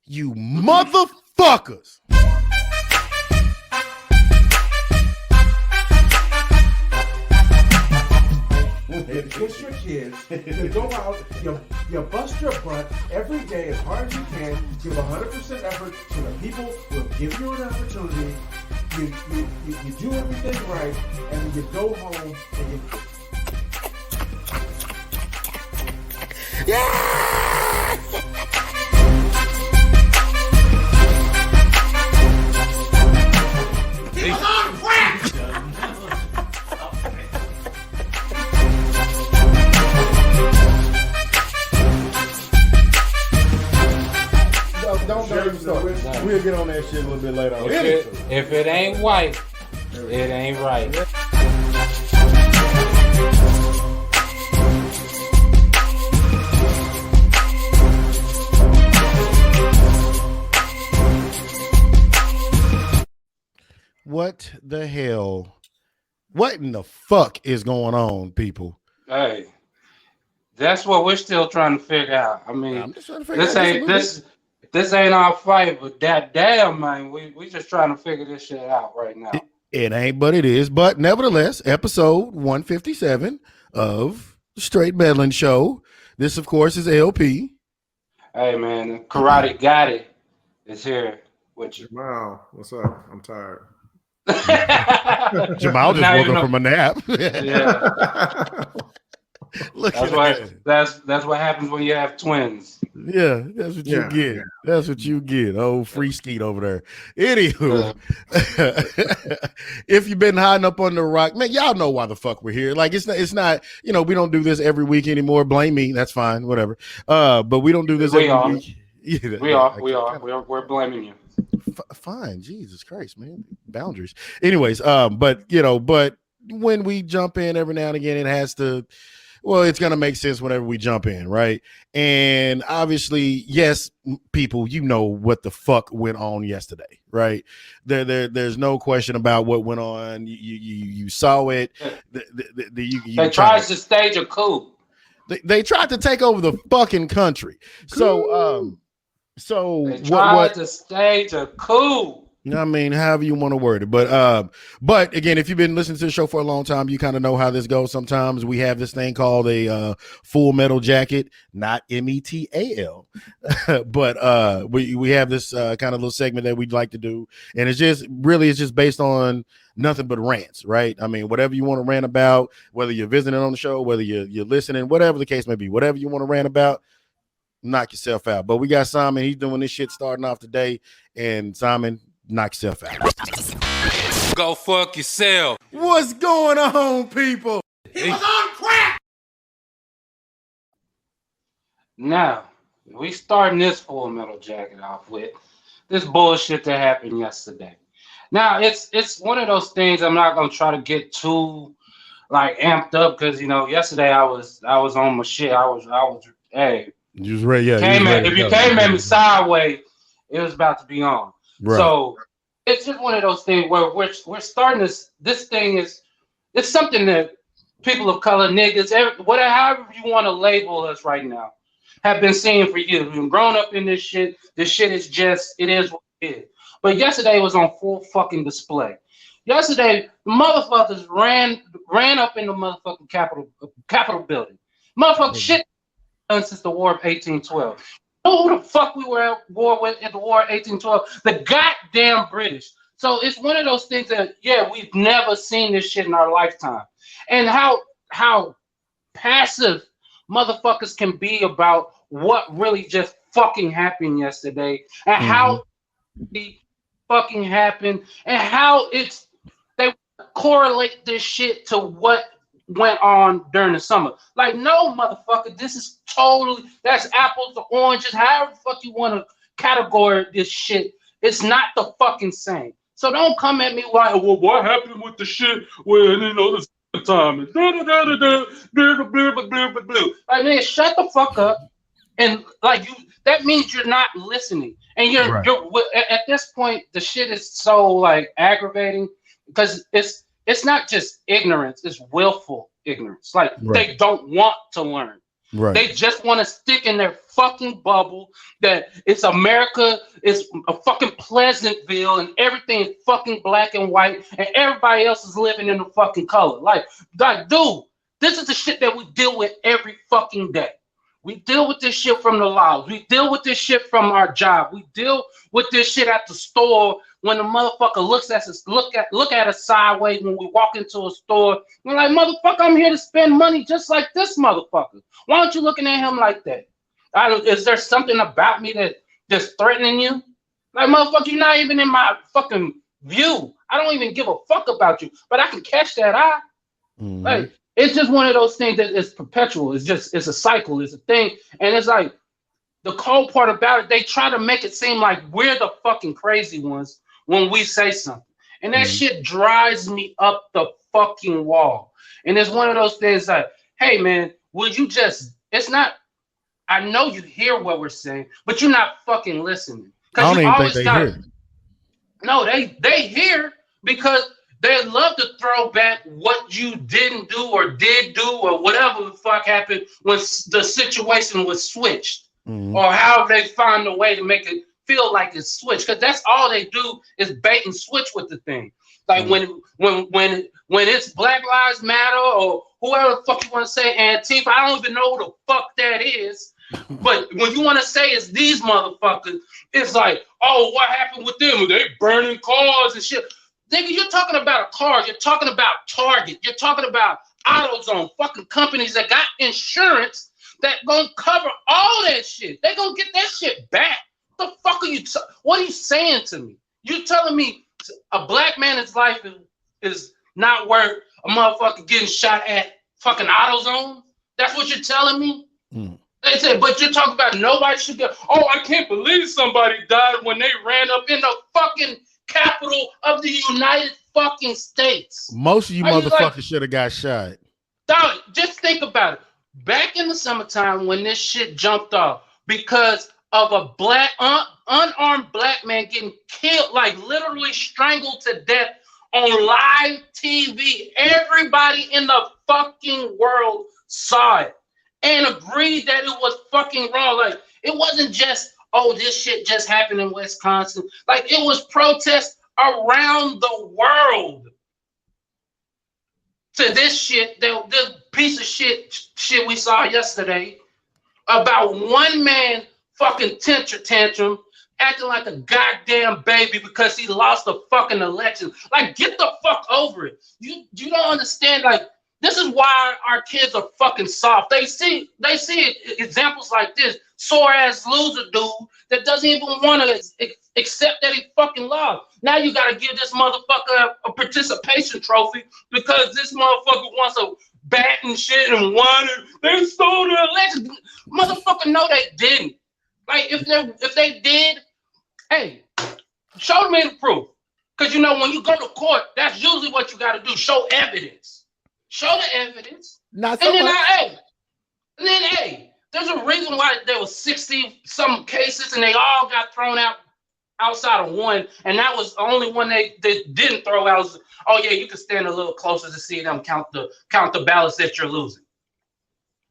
You motherfuckers. You kiss your kids, you go out, you bust your butt every day as hard as you can, give 100% effort so that people will give you an opportunity, you do everything right, and then you go home and you... Yeah! He's on crack! Don't even start. We'll get on that shit a little bit later. If it ain't white, it ain't right. What the hell? What in the fuck is going on, people? Hey, that's what we're still trying to figure out. I mean, I'm just trying to figure out this ain't our fight, but that damn man, we just trying to figure this shit out right now. It ain't, but it is. But nevertheless, episode 157 of the Straight Meddling Show. This, of course, is LP. Hey man, Karate Gotti is here with you. Wow, what's up? I'm tired. Jamal just woke up from a nap. Yeah. Look that's at what that's what happens when you have twins. Yeah, that's what you get. Yeah. That's what you get. Oh, free skeet over there. Anywho, if you've been hiding up on the rock, man, y'all know why the fuck we're here. Like it's not, you know, we don't do this every week anymore. Blame me. That's fine. Whatever. But we don't do this every week. Yeah, We're blaming you. Fine. Jesus Christ, man. Boundaries. Anyways, but when we jump in every now and again, it has to. Well, it's going to make sense whenever we jump in, right? And obviously, yes, people, you know what the fuck went on yesterday, right? There's no question about what went on. You saw it. They tried to stage a coup. They tried to take over the fucking country. So they tried to stage a coup. I mean, however you want to word it, but again, if you've been listening to the show for a long time, you kind of know how this goes. Sometimes we have this thing called a Full Metal Jacket, not METAL, but we have this kind of little segment that we'd like to do, and it's just based on nothing but rants, right? I mean, whatever you want to rant about, whether you're visiting on the show, whether you're listening, whatever the case may be, whatever you want to rant about, knock yourself out. But we got Simon; he's doing this shit starting off today, and Simon. Knock yourself out. Go fuck yourself. What's going on, people? He was on crack. Now, we starting this Full Metal Jacket off with this bullshit that happened yesterday. Now, it's one of those things I'm not gonna try to get too like amped up because yesterday I was on my shit. I was hey. You was ready, yeah. If you came at me sideways, it was about to be on. Right. So it's just one of those things where we're starting this thing it's something that people of color, niggas, however you want to label us right now, have been seeing for years. We've been growing up in this shit. This shit is it is what it is. But yesterday was on full fucking display. Yesterday, motherfuckers ran up in the motherfucking Capitol building. Motherfucking shit done since the War of 1812. Who the fuck we were at war with at the War of 1812? The goddamn British. So it's one of those things that, yeah, we've never seen this shit in our lifetime. And how passive motherfuckers can be about what really just fucking happened yesterday and how it fucking happened and how they correlate this shit to what went on during the summer. Like, no, motherfucker, this is that's apples to oranges, however the fuck you want to categorize this shit. It's not the fucking same. So don't come at me like, well, what happened with the shit when, the time is like, man, shut the fuck up. And like that means you're not listening. And you're at this point, the shit is so like aggravating because it's not just ignorance, it's willful ignorance. Like they don't want to learn. Right. They just want to stick in their fucking bubble that it's America, it's a fucking Pleasantville, and everything is fucking black and white, and everybody else is living in the fucking color. Like, dude, this is the shit that we deal with every fucking day. We deal with this shit from the laws. We deal with this shit from our job. We deal with this shit at the store when the motherfucker looks at us, look at us sideways when we walk into a store. We're like, motherfucker, I'm here to spend money just like this motherfucker. Why aren't you looking at him like that? Is there something about me that's threatening you? Like, motherfucker, you're not even in my fucking view. I don't even give a fuck about you, but I can catch that eye. Mm-hmm. Like, it's just one of those things that is perpetual. It's a cycle. It's a thing. And it's like, the cold part about it, they try to make it seem like we're the fucking crazy ones when we say something. And that shit drives me up the fucking wall. And it's one of those things like, hey, man, would you just, it's not, I know you hear what we're saying, but you're not fucking listening. I don't even think they hear. No, they hear because they love to throw back what you didn't do or did do or whatever the fuck happened when the situation was switched. Or how they find a way to make it feel like it's switched, because that's all they do is bait and switch with the thing. Like when it's Black Lives Matter or whoever the fuck you want to say, Antifa, I don't even know who the fuck that is. But when you want to say it's these motherfuckers, it's like, oh, what happened with them? They burning cars and shit. Nigga, you're talking about a car. You're talking about Target. You're talking about AutoZone, fucking companies that got insurance that gonna cover all that shit. They gonna get that shit back. The fuck are you? What are you saying to me? You telling me a black man's life is not worth a motherfucker getting shot at fucking AutoZone? That's what you're telling me? They said, but you're talking about nobody should get. Oh, I can't believe somebody died when they ran up in the fucking capital of the United fucking States. Most of you motherfuckers should have got shot. Dog, just think about it. Back in the summertime when this shit jumped off because of a black unarmed black man getting killed, like literally strangled to death on live TV. Everybody in the fucking world saw it and agreed that it was fucking wrong. Like, it wasn't just, oh, this shit just happened in Wisconsin. Like, it was protests around the world to this shit, this piece of shit we saw yesterday about one man fucking tantrum acting like a goddamn baby because he lost the fucking election. Like, get the fuck over it. You don't understand. Like, this is why our kids are fucking soft. They see examples like this sore ass loser dude that doesn't even want to accept that he fucking lost. Now you got to give this motherfucker a participation trophy because this motherfucker wants a bat and shit and won. They stole the election. Motherfucker, no, they didn't. Like, if they did, hey, show me the proof. Because, you know, when you go to court, that's usually what you got to do. Show evidence. Show the evidence. Not so much. Hey, there's a reason why there was 60-some cases and they all got thrown out outside of one, and that was the only one they didn't throw out. Oh yeah, you can stand a little closer to see them count the ballots that you're losing.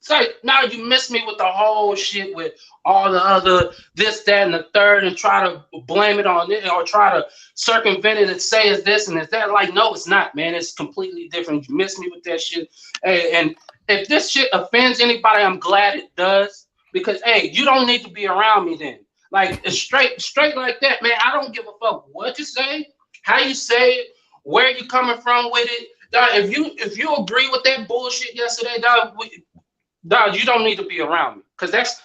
It's like, now you miss me with the whole shit with all the other this, that, and the third, and try to blame it on it or try to circumvent it and say it's this and it's that. Like, no, it's not, man. It's completely different. You miss me with that shit. Hey, and if this shit offends anybody, I'm glad it does, because hey, you don't need to be around me then. Like, it's straight like that, man. I don't give a fuck what you say, how you say it, where you coming from with it. Dog, if you agree with that bullshit yesterday, dog, you don't need to be around me, because that's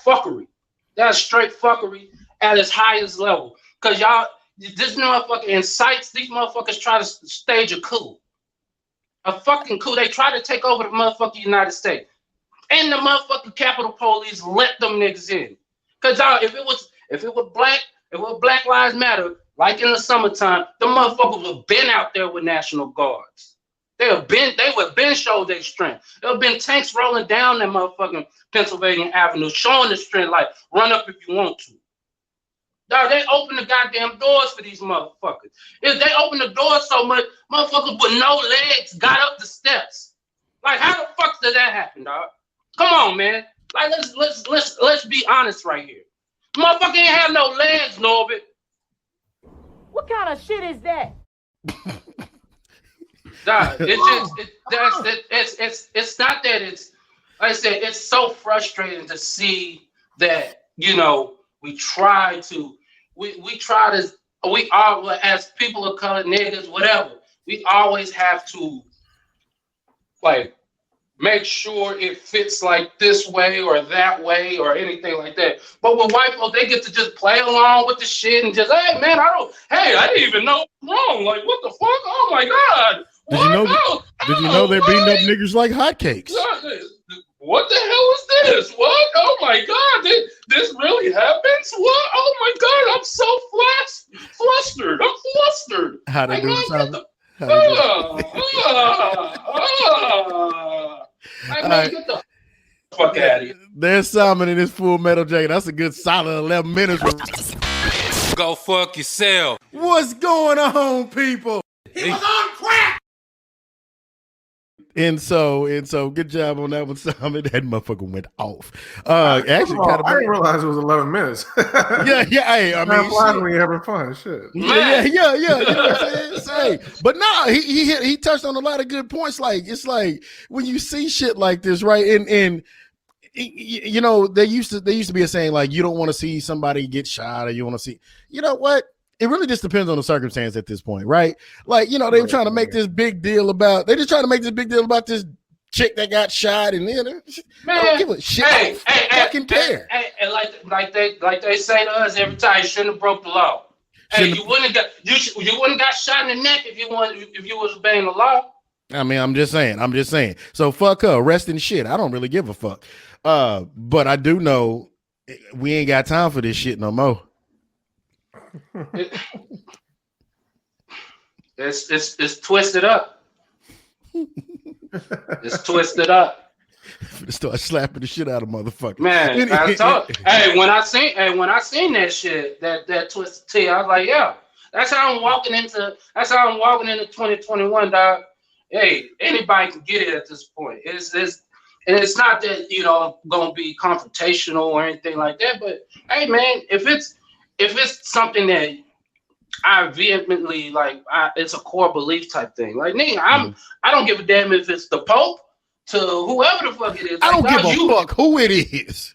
fuckery. That's straight fuckery at its highest level. Because y'all, this motherfucker incites these motherfuckers try to stage a coup. A fucking coup. They try to take over the motherfucking United States. And the motherfucking Capitol Police let them niggas in. Because if it was Black Lives Matter, like in the summertime, the motherfuckers would have been out there with National Guards. They would have been showed their strength. There would have been tanks rolling down that motherfucking Pennsylvania Avenue, showing the strength, like, run up if you want to. Dog, they open the goddamn doors for these motherfuckers. If they open the doors so much, motherfuckers with no legs got up the steps. Like, how the fuck did that happen, dog? Come on, man. Like let's be honest right here. Motherfucker ain't have no legs, Norbit. What kind of shit is that? Dog, it's not that it's like I said, it's so frustrating to see that, you know, we try to we all as people of color, niggas, whatever, we always have to like make sure it fits like this way or that way or anything like that. But with white folks, they get to just play along with the shit and just, hey man, I didn't even know wrong. Like, what the fuck? Oh my God. Did you know they're beating up niggas like hotcakes? What the hell is this? What? Oh my God. This really happens? What? Oh my God. I'm so flustered. I'm flustered. How they do Simon? Get the fuck out of here. There's Simon in his Full Metal Jacket. That's a good solid 11 minutes. Go fuck yourself. What's going on, people? He was on crack. And so, good job on that one, Simon. That motherfucker went off. Actually, kind of. I didn't realize it was 11 minutes. yeah. Hey, I mean, finally having fun. Shit. Yeah. You know what I'm saying? But no, he touched on a lot of good points. Like, it's like when you see shit like this, right? And you know, there used to be a saying like, you don't want to see somebody get shot, or you want to see. You know what? It really just depends on the circumstance at this point, right? Like, you know, they were trying to make this big deal about. They just trying to make this big deal about this chick that got shot, and then I don't give a shit. Fucking care. And like they say to us every time, you shouldn't have broke the law. You wouldn't got shot in the neck if you was obeying the law. I mean, I'm just saying. So fuck her, rest in shit. I don't really give a fuck. But I do know we ain't got time for this shit no more. It's twisted up. It's twisted up. Start slapping the shit out of motherfuckers. Man, when I seen that shit, that twisted T, I was like, yeah, that's how I'm walking into 2021, dog. Hey, anybody can get it at this point. It's not that, you know, I'm gonna be confrontational or anything like that, but hey man, if it's something that I vehemently like, it's a core belief type thing. Like, nigga, I don't give a damn if it's the Pope to whoever the fuck it is. I don't give a fuck who it is.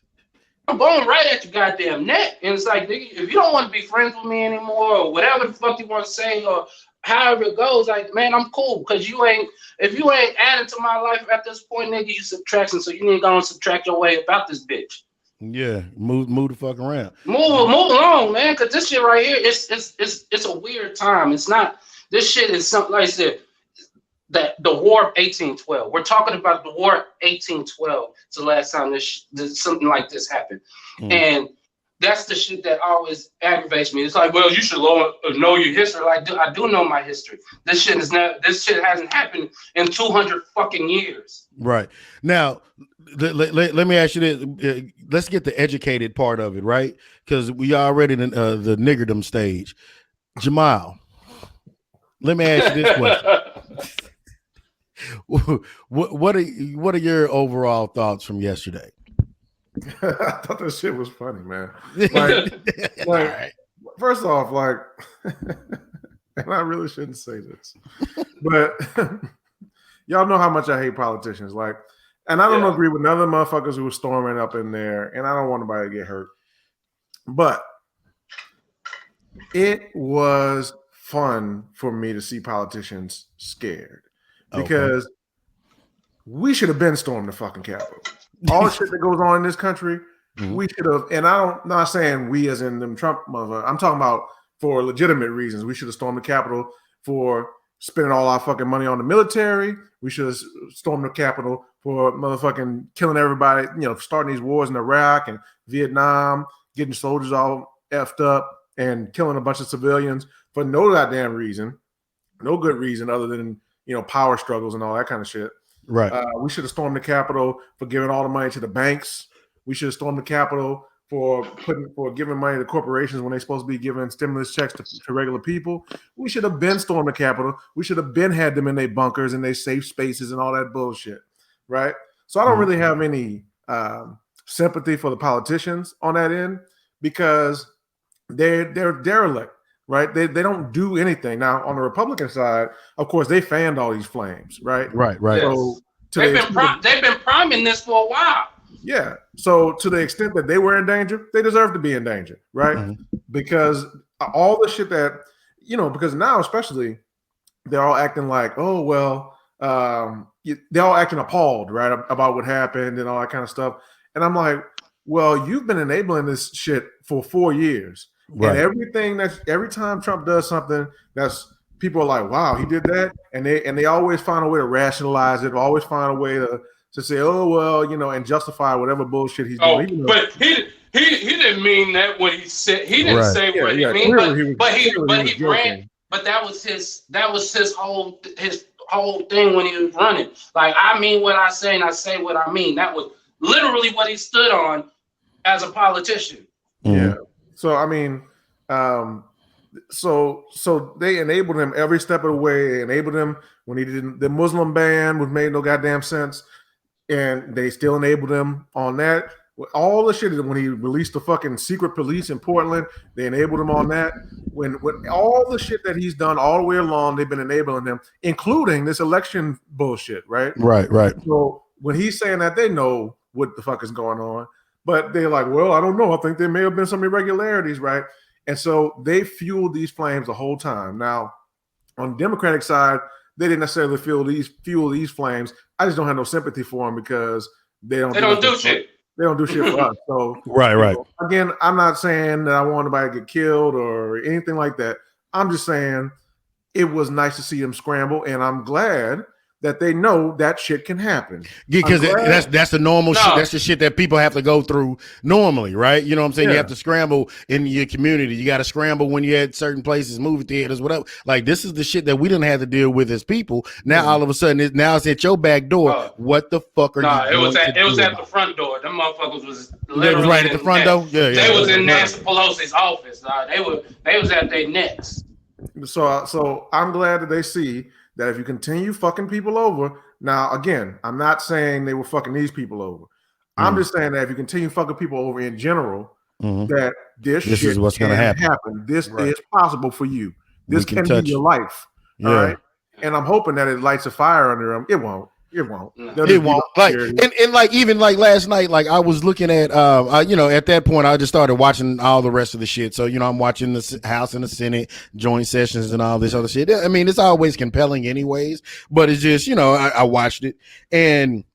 I'm going right at your goddamn neck. And it's like, nigga, if you don't want to be friends with me anymore, or whatever the fuck you want to say, or however it goes, like, man, I'm cool. Because if you ain't adding to my life at this point, nigga, you subtracting. So you need to go and subtract your way about this bitch. Yeah, move the fuck around. Move along, man, because this shit right here, it's a weird time. It's not, this shit is something, like I said, that the War of 1812. We're talking about the War of 1812. It's the last time this something like this happened. And that's the shit that always aggravates me. It's like, well, you should know your history. Like, I do know my history. This shit hasn't happened in 200 fucking years. Right. Now, let me ask you this. Let's get the educated part of it, right? Because we already in the niggerdom stage. Jamal, let me ask you this question. What are your overall thoughts from yesterday? I thought that shit was funny, man. Like right. First off, like, and I really shouldn't say this, but y'all know how much I hate politicians. Like, and I don't agree with none of the motherfuckers who were storming up in there, and I don't want anybody to get hurt. But it was fun for me to see politicians scared because we should have been stormed the fucking Capitol. All the shit that goes on in this country, we should have. And I'm not saying we as in them Trump motherfuckers. I'm talking about for legitimate reasons. We should have stormed the Capitol for spending all our fucking money on the military. We should have stormed the Capitol for motherfucking killing everybody, you know, starting these wars in Iraq and Vietnam, getting soldiers all effed up and killing a bunch of civilians for no goddamn reason, no good reason other than, you know, power struggles and all that kind of shit. Right. We should have stormed the Capitol for giving all the money to the banks. We should have stormed the Capitol for giving money to corporations when they're supposed to be giving stimulus checks to regular people. We should have been stormed the Capitol. We should have been had them in their bunkers and their safe spaces and all that bullshit, right? So I don't really have any sympathy for the politicians on that end because they're derelict, right? They don't do anything. Now on the Republican side, of course, they fanned all these flames, right? Right. So they've been priming this for a while. Yeah. So to the extent that they were in danger, they deserve to be in danger, right? Because all the shit that because now especially they're all acting like, oh well, they're all acting appalled, right, about what happened and all that kind of stuff. And I'm like, well, you've been enabling this shit for 4 years. Right. And every time Trump does something that's people are like, wow, he did that. And they always find a way to rationalize it, always find a way to say, oh, well, and justify whatever bullshit he's doing. But he didn't mean that when he said, he didn't say what he mean, but he ran, but that was his whole thing when he was running. Like, I mean what I say and I say what I mean. That was literally what he stood on as a politician. Yeah. So I mean, so they enabled him every step of the way. They enabled him when he did the Muslim ban, which made no goddamn sense, and they still enabled him on that. All the shit when he released the fucking secret police in Portland, they enabled him on that. When all the shit that he's done all the way along, they've been enabling him, including this election bullshit, right? Right. So when he's saying that, they know what the fuck is going on. But they're like, well, I don't know. I think there may have been some irregularities, right? And so they fueled these flames the whole time. Now, on the Democratic side, they didn't necessarily fuel these flames. I just don't have no sympathy for them because they don't do shit. They don't do shit for us. So right. Again, I'm not saying that I want anybody to get killed or anything like that. I'm just saying it was nice to see them scramble, and I'm glad that they know that shit can happen. Because that's the normal shit. That's the shit that people have to go through normally, right? You know what I'm saying? Yeah. You have to scramble in your community. You got to scramble when you're at certain places, movie theaters, whatever. Like, this is the shit that we didn't have to deal with as people. Now, all of a sudden, it's at your back door. What the fuck are you doing? It was at the front door. Them motherfuckers was literally right at the front door? Yeah. They was in Nancy Pelosi's office. They was at their necks. So I'm glad that they see that if you continue fucking people over, now again, I'm not saying they were fucking these people over. I'm just saying that if you continue fucking people over in general, that this shit is what's going to happen. This is possible for you. This can be your life. All right. And I'm hoping that it lights a fire under them. It won't. It won't. It won't. Like, and like, even like last night, like I was looking at, at that point, I just started watching all the rest of the shit. So, I'm watching the House and the Senate joint sessions and all this other shit. I mean, it's always compelling anyways, but it's just, I watched it, and,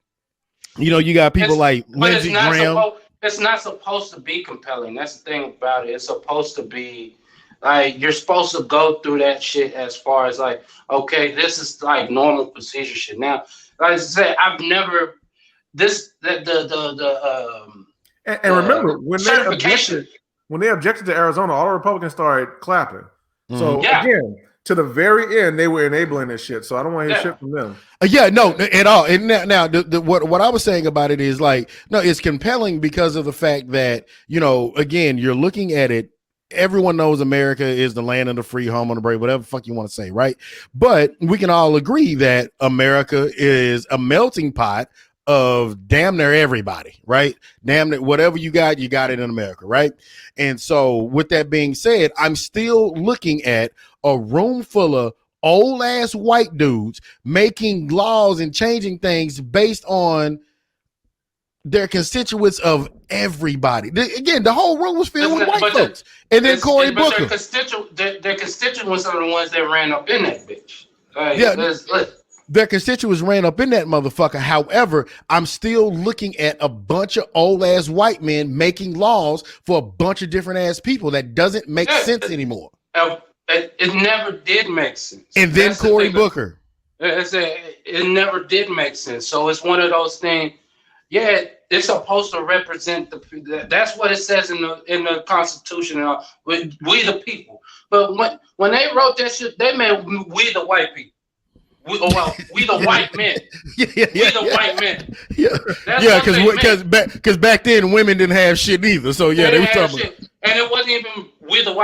you got people like Lindsey Graham. It's not supposed to be compelling. That's the thing about it. It's supposed to be like, you're supposed to go through that shit as far as like, okay, this is like normal procedure shit. Now, like I said, I've never and remember when they objected to Arizona, all the Republicans started clapping. So again, to the very end, they were enabling this shit. So I don't want to hear shit from them. No, at all. And now, what I was saying about it is like, no, it's compelling because of the fact that again, you're looking at it. Everyone knows America is the land of the free, home of the brave, whatever the fuck you want to say, right? But we can all agree that America is a melting pot of damn near everybody, right? Damn near whatever you got it in America, right? And so with that being said, I'm still looking at a room full of old ass white dudes making laws and changing things based on their constituents of everybody. Again, the whole room was filled with white folks. And then Cory Booker. Their constituents are the ones that ran up in that bitch. Their constituents ran up in that motherfucker. However, I'm still looking at a bunch of old ass white men making laws for a bunch of different ass people. That doesn't make sense anymore. It never did make sense. And then Cory Booker. It never did make sense. So it's one of those things. Yeah, it's supposed to represent that's what it says in the Constitution. We the people. But when they wrote that shit, they meant we the white people. We the white men. We the white men. Because back then women didn't have shit either. So they were talking about. And it wasn't even we the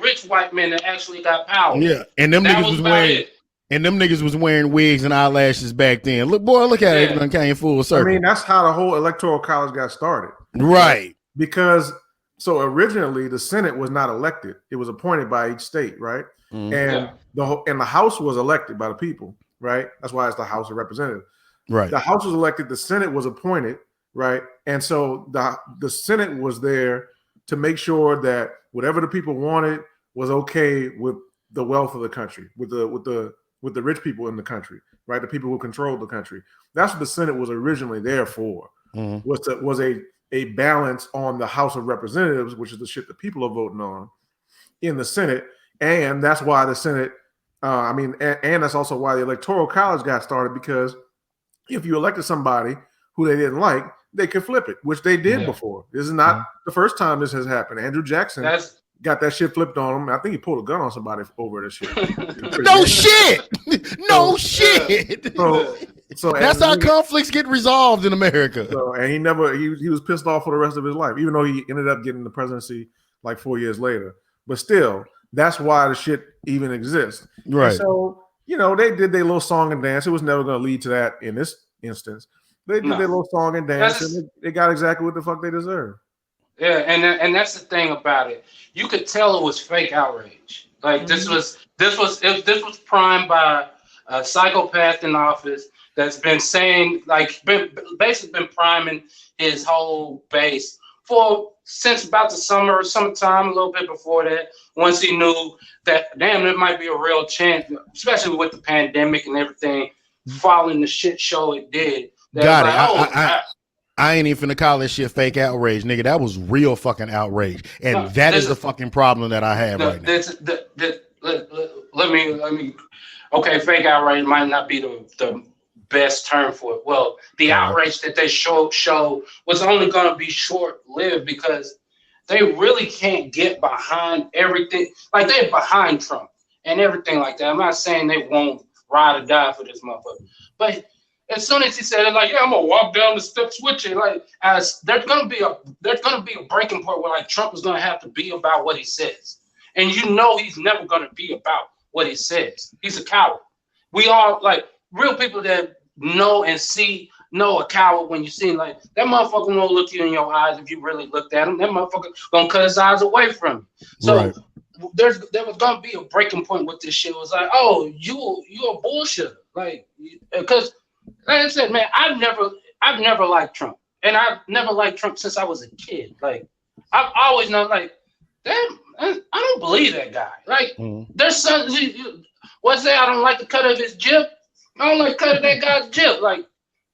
rich white men that actually got power. Yeah, and them niggas was wearing And them niggas was wearing wigs and eyelashes back then. Look at it. It done came full circle. I mean, that's how the whole electoral college got started. Right. Because so originally the Senate was not elected. It was appointed by each state, right? And the House was elected by the people, right? That's why it's the House of Representatives. Right. The House was elected, the Senate was appointed, right? And so the Senate was there to make sure that whatever the people wanted was okay with the wealth of the country, with the rich people in the country, right? The people who controlled the country. That's what the Senate was originally there for. Was a balance on the House of Representatives, which is the shit that people are voting on, in the Senate. And that's why the Senate, and that's also why the Electoral College got started, because if you elected somebody who they didn't like, they could flip it, which they did before. This is not the first time this has happened. Andrew Jackson got that shit flipped on him. I think he pulled a gun on somebody over this shit. No shit. So that's how conflicts get resolved in America. So, and he was pissed off for the rest of his life, even though he ended up getting the presidency like 4 years later. But still, that's why the shit even exists. Right. And so, they did their little song and dance. It was never going to lead to that in this instance. They did their little song and dance, and they got exactly what the fuck they deserve. Yeah, and that's the thing about it. You could tell it was fake outrage. Like this was primed by a psychopath in office that's been saying, basically been priming his whole base since about the summertime, a little bit before that. Once he knew that, damn, there might be a real chance, especially with the pandemic and everything, following the shit show it did. Got it. I ain't even finna call this shit fake outrage, nigga. That was real fucking outrage, and that is the fucking problem that I have right now. Let me. Okay, fake outrage might not be the best term for it. Well, the outrage that they show was only going to be short-lived because they really can't get behind everything. Like, they're behind Trump and everything like that. I'm not saying they won't ride or die for this motherfucker, but as soon as he said it, like, I'm gonna walk down the steps with you, like, as there's gonna be a breaking point where like Trump is gonna have to be about what he says, and he's never gonna be about what he says. He's a coward. We all, like, real people that know a coward when you see him. Like, that motherfucker won't look you in your eyes if you really looked at him. That motherfucker gonna cut his eyes away from you. So there was gonna be a breaking point with this shit. It was like, oh, you a bullshitter, like, because. Like I said, man, I've never liked Trump, and I've never liked Trump since I was a kid. Like, I've always known, like, damn, I don't believe that guy. Like, there's some, what's that? I don't like the cut of his jib. I don't like the cut of that guy's jib. Like,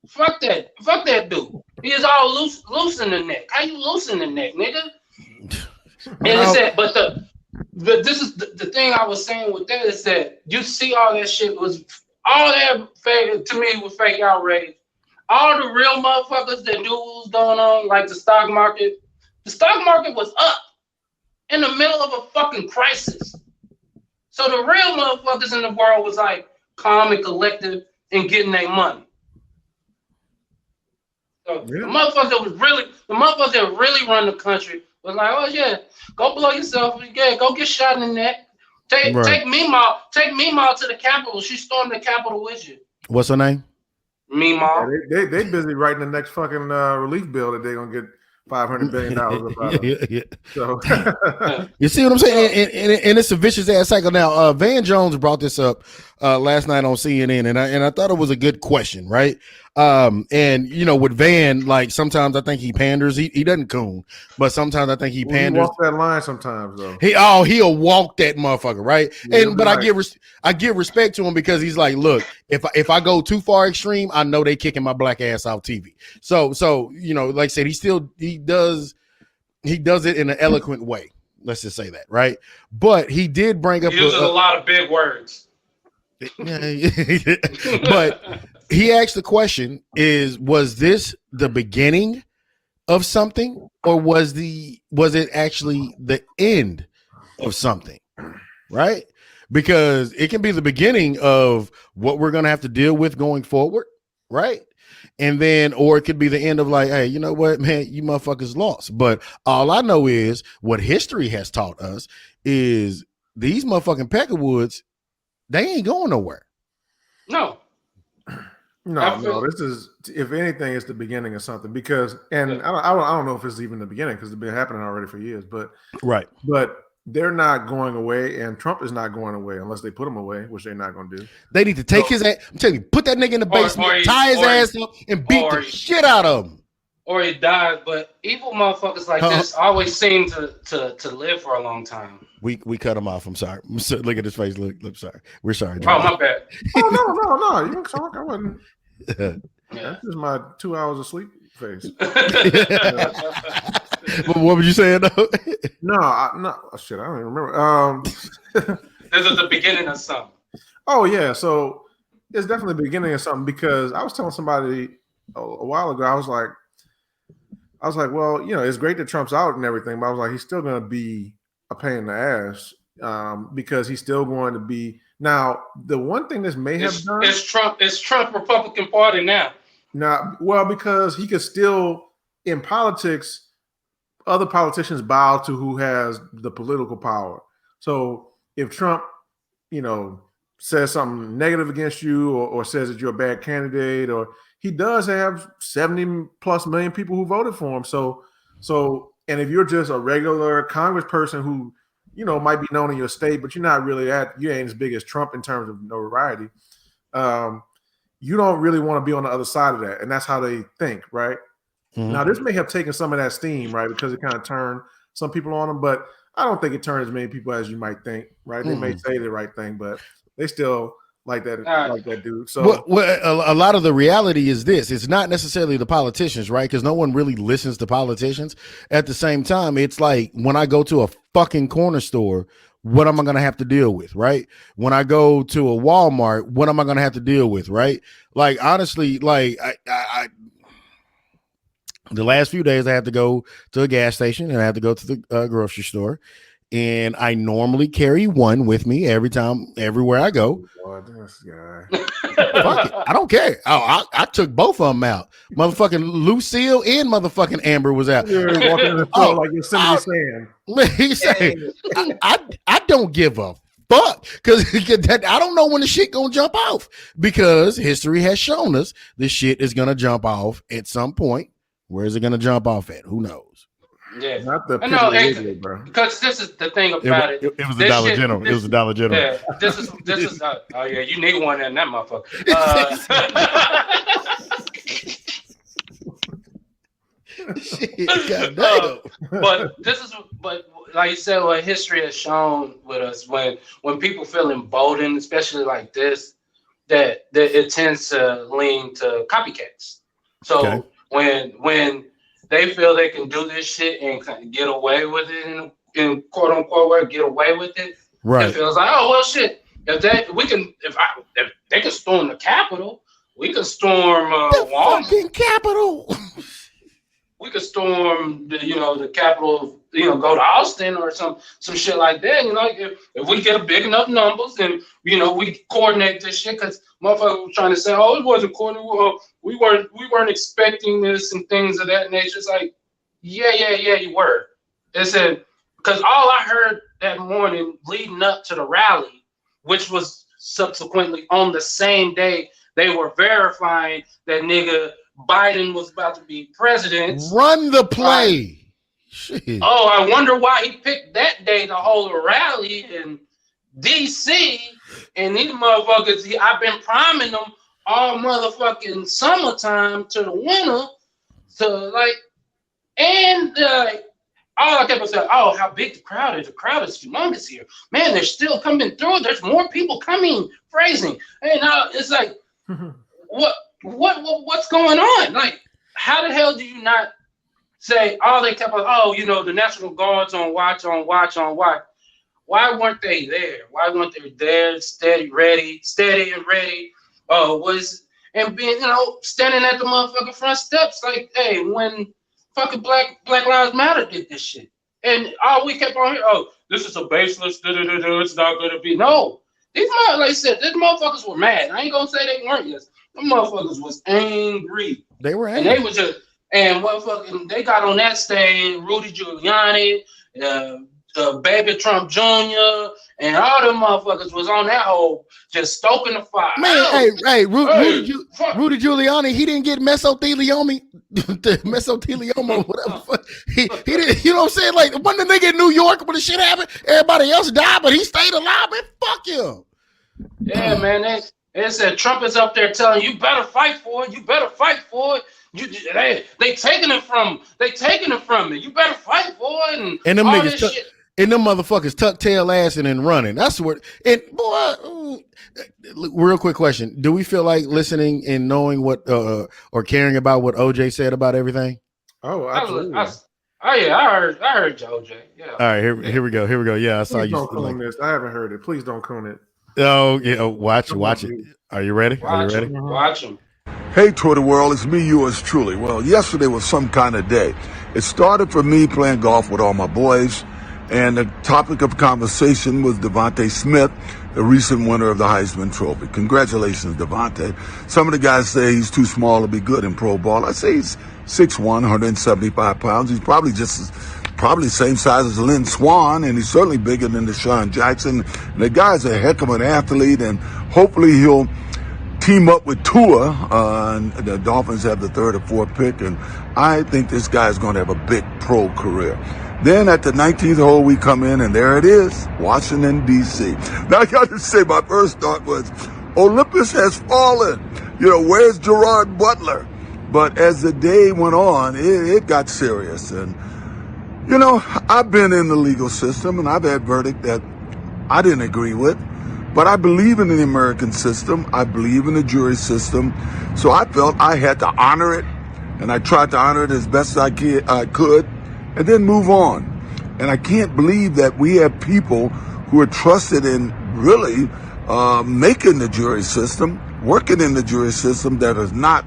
fuck that dude. He is all loose in the neck. How you loose in the neck, nigga? And it's that, but this is the thing I was saying with that is that you see all that shit was. All that fake, to me, was fake outrage. All the real motherfuckers that knew what was going on, like the stock market was up in the middle of a fucking crisis. So the real motherfuckers in the world was like calm and collective and getting their money. So the motherfuckers that really run the country was like, oh yeah, go blow yourself, yeah, go get shot in the neck. Take Meemaw to the Capitol. She stormed the Capitol with you. What's her name? Meemaw. Yeah, they busy writing the next fucking relief bill that they're gonna get $500 billion about. So you see what I'm saying? And it's a vicious ass cycle. Now, Van Jones brought this up last night on CNN, and I thought it was a good question, right? And with Van, like, sometimes I think he panders. He doesn't coon, but sometimes I think he panders. He walks that line sometimes, though. He'll walk that motherfucker, right? Yeah, but I give respect to him because he's like, look, if I go too far extreme, I know they kicking my black ass off TV. So like I said, he does it in an eloquent way. Let's just say that, right? But he did bring up a lot of big words. But he asked the question: was this the beginning of something, or was it actually the end of something? Right? Because it can be the beginning of what we're gonna have to deal with going forward, right? And then, or it could be the end of like, hey, you know what, man, you motherfuckers lost. But all I know is what history has taught us is these motherfucking Peckerwoods, they ain't going nowhere. No. No. This is, if anything, it's the beginning of something. Because, and I don't know if it's even the beginning because it's been happening already for years. But they're not going away, and Trump is not going away unless they put him away, which they're not going to do. They need to take his ass. I'm telling you, put that nigga in the basement, tie his ass up, and beat the shit out of him. Or he dies. But evil motherfuckers like this always seem to live for a long time. We cut him off. I'm sorry. Look at his face. Look, I'm sorry. We're sorry. Oh, my bad. No. You don't talk. I wasn't. That's just my 2 hours of sleep face. What were you saying though? No. Shit, I don't even remember. This is the beginning of something. Oh yeah, so it's definitely the beginning of something because I was telling somebody a while ago. I was like, well, it's great that Trump's out and everything, but I was like, he's still going to be a pain in the ass because he's still going to be. Now, the one thing this may have done is Trump Republican Party now. Well, because he could still in politics, other politicians bow to who has the political power. So if Trump, says something negative against you or says that you're a bad candidate, or he does have 70 plus million people who voted for him. So, and if you're just a regular congressperson who, might be known in your state, but you're not really you ain't as big as Trump in terms of notoriety. You don't really want to be on the other side of that. And that's how they think, right? Mm-hmm. Now, this may have taken some of that steam, right? Because it kind of turned some people on him, but I don't think it turned as many people as you might think, right? They may say the right thing, but they still like that dude. So a lot of the reality is this. It's not necessarily the politicians, right? Because no one really listens to politicians. At the same time, it's like when I go to a fucking corner store, what am I going to have to deal with, right? When I go to a Walmart, what am I going to have to deal with, right? Like, honestly, like I the last few days I have to go to a gas station and I have to go to the grocery store. And I normally carry one with me everywhere I go. Oh, this guy. Fuck it. I don't care. I took both of them out. Motherfucking Lucille and motherfucking Amber was out. You're walking in the store like you're simply saying. He's saying, I don't give a fuck because I don't know when the shit gonna jump off because history has shown us the shit is gonna jump off at some point. Where is it gonna jump off at? Who knows? Yeah, not the bro. Because this is the thing about it. It was a Dollar General. It was a Dollar General. Yeah, this is. Oh yeah, you need one in that motherfucker. But like you said, what history has shown with us when people feel emboldened, especially like this, that it tends to lean to copycats. So when they feel they can do this shit and kind of get away with it in quote unquote word, get away with it. Right. It feels like, oh well, shit. If they can storm the Capitol, we can storm the Walmart. fucking Capitol. We could storm the Capitol. Go to Austin or some shit like that. If we get a big enough numbers and we coordinate this shit because motherfuckers were trying to say, oh, it wasn't coordinated. We weren't expecting this and things of that nature. It's like, yeah, you were. It said because all I heard that morning leading up to the rally, which was subsequently on the same day they were verifying that nigga Biden was about to be president. Run the play. Shit. Oh, I wonder why he picked that day to hold a rally in DC. And these motherfuckers, I've been priming them all motherfucking summertime to the winter. All I kept saying, oh, how big the crowd is. The crowd is humongous here. Man, they're still coming through. There's more people coming, phrasing. And now it's like, what's going on? Like, how the hell do you not say, they kept the National Guard's on watch. Why weren't they there? Why weren't they there, steady and ready? And being, standing at the motherfucking front steps like, hey, when fucking Black Lives Matter did this shit. And all we kept on here, this is a baseless, it's not gonna be. No. These motherfuckers, like I said, these motherfuckers were mad. I ain't gonna say they weren't. Yes. The motherfuckers was angry. They were angry. And they was just, and motherfucking, they got on that stage, Rudy Giuliani, Baby Trump Jr. and all them motherfuckers was on that hole just stoking the fire. Man, hey, Rudy Giuliani, he didn't get mesothelioma, whatever. He didn't, you know what I'm saying? Like, when the nigga in New York, when the shit happened, everybody else died, but he stayed alive, man. Fuck him. Yeah, man. They said Trump is up there telling you better fight for it. You better fight for it. They taking it from me. You better fight for it. And them all niggas this shit. And them motherfuckers tuck tail assing and running. That's what. And boy, real quick question: do we feel like listening and knowing what or caring about what OJ said about everything? Oh, absolutely. I heard OJ. Yeah. All right, here we go. Yeah, I saw Please you. Don't cone this. I haven't heard it. Please don't cone it. Oh yeah, watch it. Are you ready? Watch him. Hey, Twitter world, it's me, yours truly. Well, yesterday was some kind of day. It started for me playing golf with all my boys, and the topic of conversation was Devontae Smith, the recent winner of the Heisman Trophy. Congratulations, Devontae. Some of the guys say he's too small to be good in pro ball. I say he's 6'1", 175 pounds. He's probably the same size as Lynn Swann, and he's certainly bigger than Deshaun Jackson. And the guy's a heck of an athlete, and hopefully he'll team up with Tua. And the Dolphins have the 3rd or 4th pick, and I think this guy's going to have a big pro career. Then at the 19th hole, we come in, and there it is, Washington, D.C. Now, I got to say, my first thought was, Olympus has fallen. Where's Gerard Butler? But as the day went on, it got serious. And, I've been in the legal system, and I've had verdict that I didn't agree with. But I believe in the American system. I believe in the jury system. So I felt I had to honor it, and I tried to honor it as best I could, and then move on. And I can't believe that we have people who are trusted in really making the jury system, working in the jury system, that is not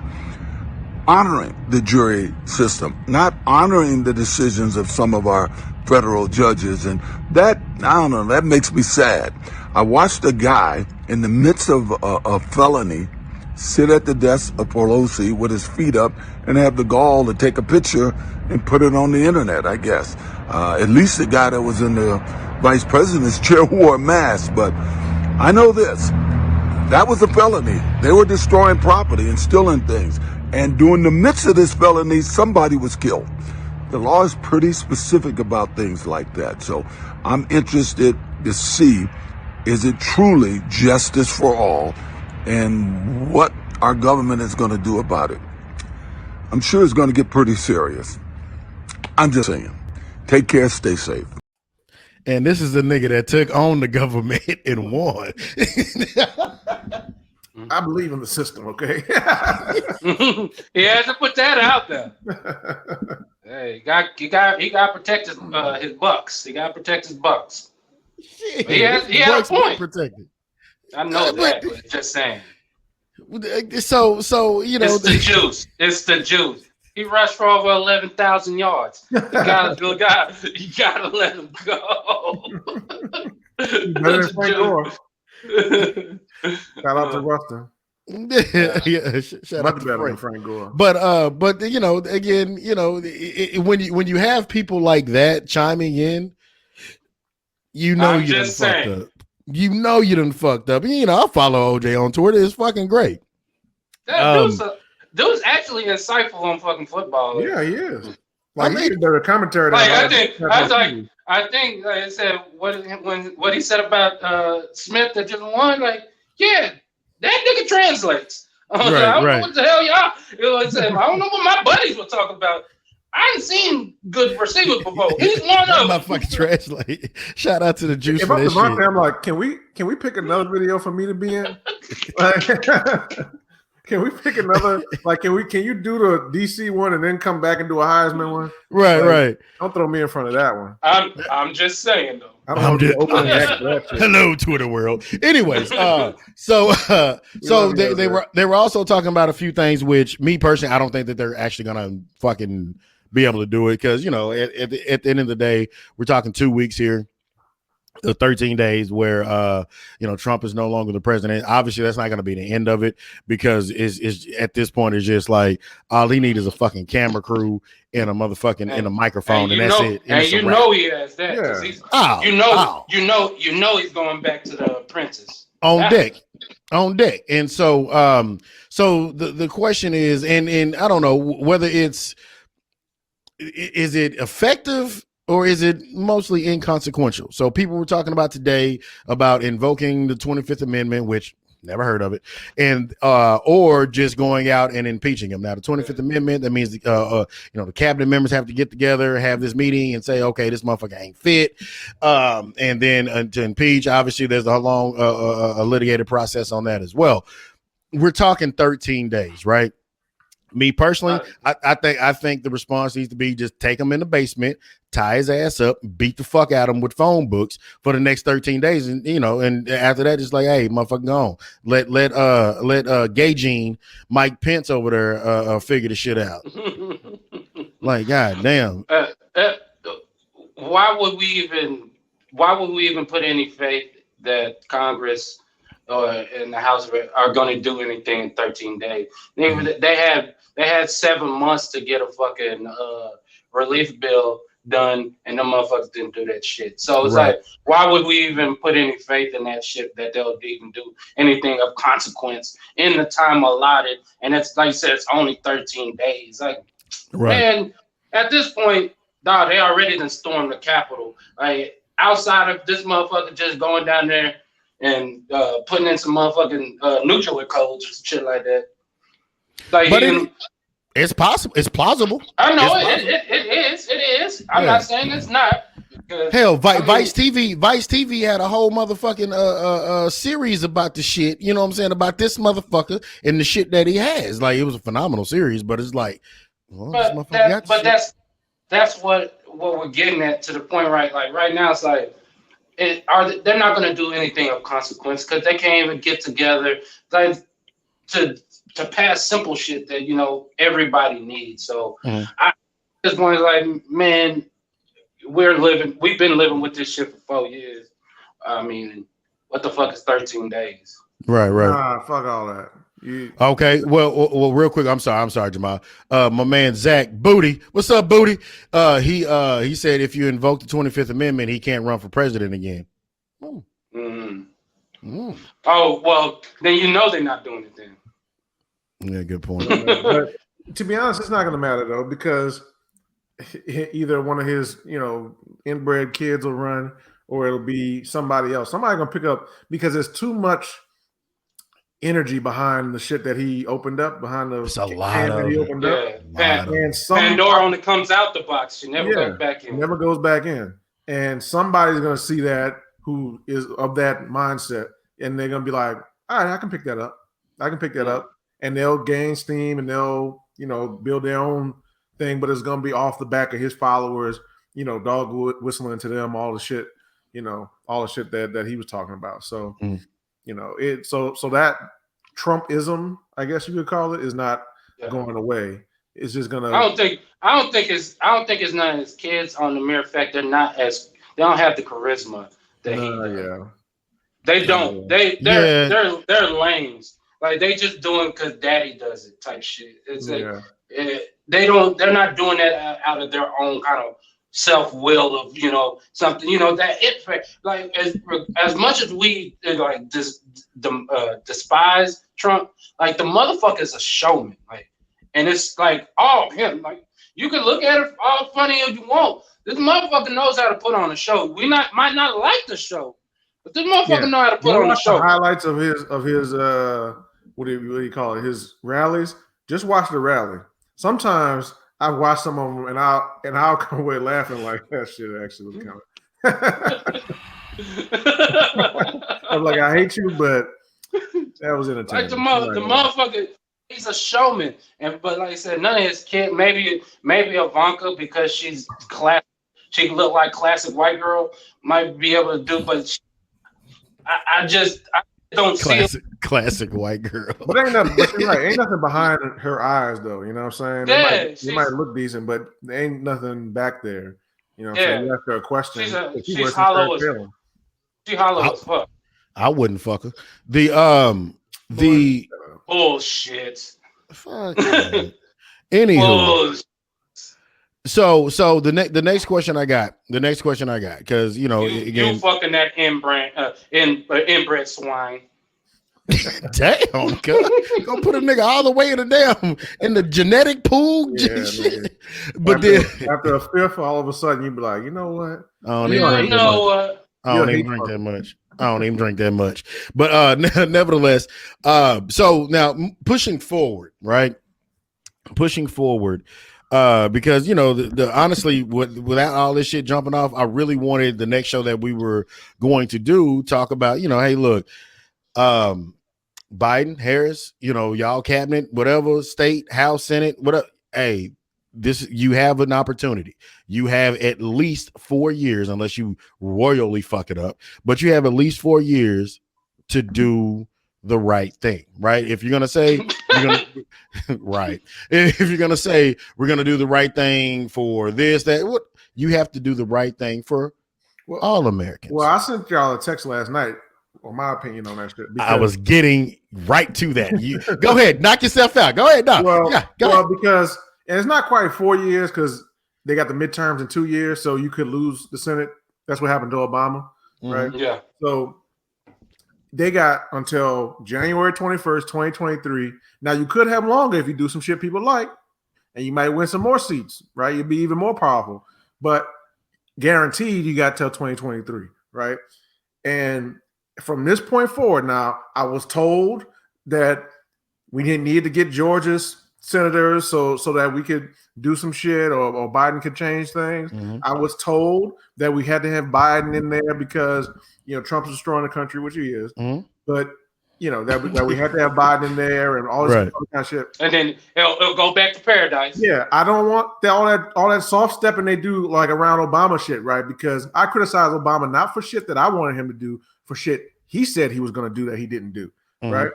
honoring the jury system, not honoring the decisions of some of our federal judges. And that, I don't know, that makes me sad. I watched a guy in the midst of a felony sit at the desk of Pelosi with his feet up and have the gall to take a picture and put it on the internet, I guess. At least the guy that was in the vice president's chair wore a mask. But I know this, that was a felony. They were destroying property and stealing things. And during the midst of this felony, somebody was killed. The law is pretty specific about things like that. So I'm interested to see, is it truly justice for all, and what our government is going to do about it. I'm sure it's going to get pretty serious. I'm just saying, take care, stay safe. And this is the nigga that took on the government and won. I believe in the system, okay? He has to put that out there. Hey, he got to protect his bucks. He got to protect his bucks. Shit, he has a point. Protected. I know that, but just saying. So it's the juice. It's the juice. He rushed for over 11,000 yards. You gotta let him go. Better than Frank Gore. Shout out to Rustin. Yeah, shout out to Frank Gore. But again, when you have people like that chiming in, you done fucked up. You done fucked up. I follow OJ on Twitter. It's fucking great. Dude's actually insightful on fucking football. Yeah, he is. Like, he did a commentary. I think like I said, what he said about Smith that just won. Like, yeah, that nigga translates. I don't know what the hell y'all. I don't know what my buddies were talking about. I ain't seen good receivers before. He's one of them. My fucking translate. Shout out to the juice. If for this shit. I'm like, can we pick another video for me to be in? Can we pick another? Like, can you do the DC one and then come back and do a Heisman one? Right. Don't throw me in front of that one. I'm just saying though. Hello, Twitter world. Anyways, so they were also talking about a few things, which me personally, I don't think that they're actually gonna fucking be able to do it, because at the end of the day, we're talking 2 weeks here. the 13 days where Trump is no longer the president. Obviously that's not going to be the end of it, because it's at this point it's just like all he needs is a fucking camera crew and a motherfucking and a microphone, and that's it. And you know he has that, because he's he's going back to the apprentice on deck. And so the question is, and I don't know whether is it effective or is it mostly inconsequential? So people were talking about today about invoking the 25th Amendment, which never heard of it, and or just going out and impeaching him. Now, the 25th Amendment, that means the cabinet members have to get together, have this meeting, and say, okay, this motherfucker ain't fit. And then to impeach, obviously, there's a long litigated process on that as well. We're talking 13 days, right? Me personally, I think the response needs to be just take him in the basement, tie his ass up, beat the fuck out of him with phone books for the next 13 days, and and after that, it's like, hey, motherfucker, go on. Let Gay Gene, Mike Pence over there figure the shit out. Like, god damn. Why would we even put any faith that Congress and the House are going to do anything in 13 days? They had 7 months to get a fucking relief bill done, and the motherfuckers didn't do that shit. So it's like, why would we even put any faith in that shit that they'll even do anything of consequence in the time allotted? And it's like you said, it's only 13 days. Like, man, at this point, dog, they already done stormed the Capitol. Like, outside of this motherfucker just going down there and putting in some motherfucking nuclear codes or shit like that. Like, but it's possible. It's plausible. I know it is. I'm not saying it's not. Hell, Vice TV had a whole motherfucking series about the shit. You know what I'm saying, about this motherfucker and the shit that he has. Like, it was a phenomenal series, but it's like, well, that's what we're getting at, to the point, right? Like right now, it's like, they're not going to do anything of consequence because they can't even get together like to pass simple shit that everybody needs. So I just want to, like, man, we've been living with this shit for 4 years. I mean, what the fuck is 13 days? Right. Nah, fuck all that. Okay, well, real quick, I'm sorry, Jamal. My man Zach Booty, what's up, Booty? He said if you invoke the 25th Amendment, he can't run for president again. Oh, well, then they're not doing it then. Yeah, good point. But to be honest, it's not going to matter though, because either one of his inbred kids will run, or it'll be somebody else. Somebody's going to pick up, because there's too much energy behind the shit that he opened up, behind the can that he opened up. And Pandora only comes out the box. She never goes back in. Never goes back in. And somebody's going to see that, who is of that mindset, and they're going to be like, all right, I can pick that up. And they'll gain steam, and they'll, build their own thing, but it's going to be off the back of his followers, dog whistling to them, all the shit, all the shit that he was talking about. So, so that Trumpism, I guess you could call it, is not going away. It's just gonna. I don't think it's none of his kids, on the mere fact they don't have the charisma that he. They don't. They're lames. Like, they just doing because daddy does it type shit. It's like they're not doing that out of their own kind of self-will of something that it, like, as much as we like despise Trump, like, the motherfucker is a showman, like, and it's like all him. Like, you can look at it all funny if you want. This motherfucker knows how to put on a show. Might not like the show, but this motherfucker know how to put on a show. The highlights of his what do you call it? His rallies. Just watch the rally. Sometimes I watch some of them, and I'll come away laughing like, that shit actually was coming. I'm like, I hate you, but that was entertaining. Like, the motherfucker, he's a showman, but like I said, none of his kids. Maybe Ivanka, because she's classic. She look like classic white girl, might be able to do, but I don't see classic white girl. But ain't nothing. But you're right. Ain't nothing behind her eyes, though. You know what I'm saying? They might look decent, but there ain't nothing back there. You know what I'm saying? You ask her a question. She's hollow She hollow as fuck. I wouldn't fuck her. The bullshit. Fuck. Anywho. Bullshit. So the next question I got, because you you fucking that inbred swine. Damn, go put a nigga all the way in the genetic pool. Yeah, shit. But then after a fifth, all of a sudden you be like, you know what? I don't even drink that much. But nevertheless, so now pushing forward, right? Because the honestly, without all this shit jumping off, I really wanted the next show that we were going to do talk about, hey, look, Biden, Harris, y'all cabinet, whatever, state, House, Senate, whatever. Hey, you have an opportunity. You have at least 4 years, unless you royally fuck it up, but you have at least 4 years to do the right thing, right? If you're gonna say right, if you're gonna say we're gonna do the right thing for this, that, what, you have to do the right thing for all Americans. Well, I sent y'all a text last night on my opinion on that shit. I was getting right to that. You go ahead, knock yourself out. Go ahead, Doc. Well, go ahead. Because and it's not quite 4 years because they got the midterms in 2 years, so you could lose the Senate. That's what happened to Obama, right? Yeah. So they got until January 21st, 2023. Now, you could have longer if you do some shit people like, and you might win some more seats, right? You'd be even more powerful. But guaranteed, you got till 2023, right? And from this point forward, now, I was told that we didn't need to get Georgia's senators so that we could do some shit or Biden could change things. Mm-hmm. I was told that we had to have Biden in there because Trump's destroying the country, which he is. Mm-hmm. But that we had to have Biden in there and all this kind of shit. And then it'll go back to paradise. Yeah, I don't want all that soft stepping they do like around Obama shit, right? Because I criticize Obama not for shit that I wanted him to do, for shit he said he was going to do that he didn't do, right?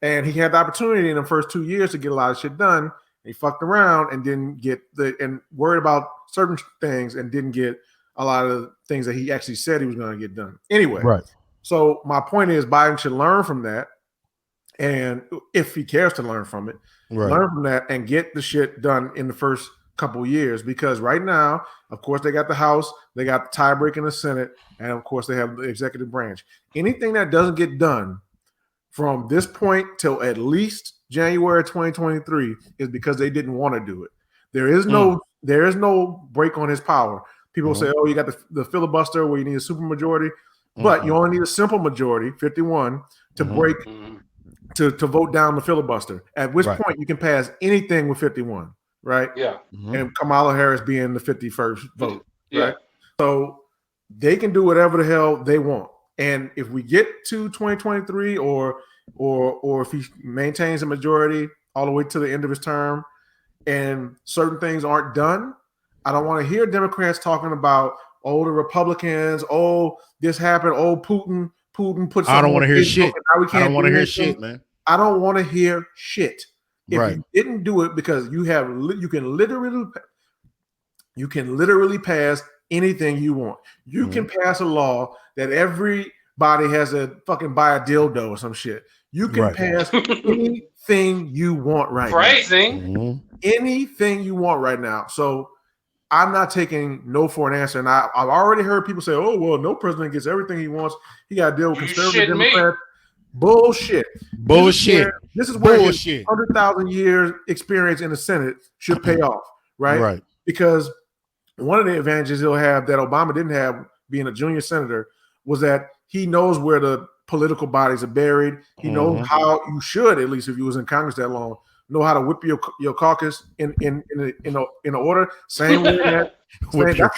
And he had the opportunity in the first 2 years to get a lot of shit done. He fucked around and didn't get and worried about certain things and didn't get a lot of the things that he actually said he was going to get done. Anyway, right. So my point is Biden should learn from that. And if he cares to learn from it, learn from that and get the shit done in the first couple of years. Because right now, of course, they got the House, they got the tiebreak in the Senate, and of course, they have the executive branch. Anything that doesn't get done from this point till at least January 2023 is because they didn't want to do it. There is no break on his power. People say, "Oh, you got the filibuster where you need a supermajority," but you only need a simple majority, 51, to break to vote down the filibuster. At which point you can pass anything with 51, right? Yeah, and Kamala Harris being the 51st vote, right? So they can do whatever the hell they want. And if we get to 2023 or if he maintains a majority all the way to the end of his term and certain things aren't done, I don't want to hear Democrats talking about, the Republicans, this happened, Putin put something. I don't want to hear shit. I don't want to hear shit, man. I don't want to hear shit. If you didn't do it because you can literally pass anything you want. You can pass a law that everybody has to fucking buy a dildo or some shit. You can pass anything you want right now. Anything you want right now. So I'm not taking no for an answer. And I've already heard people say, "Oh, well, no president gets everything he wants. He got to deal with conservative Democrats." Bullshit. This is where his 100,000 years experience in the Senate should pay off, right? Because one of the advantages he'll have that Obama didn't have being a junior senator was that he knows where the political bodies are buried. He knows how you should, at least if you was in Congress that long, know how to whip your caucus in order. Same way that's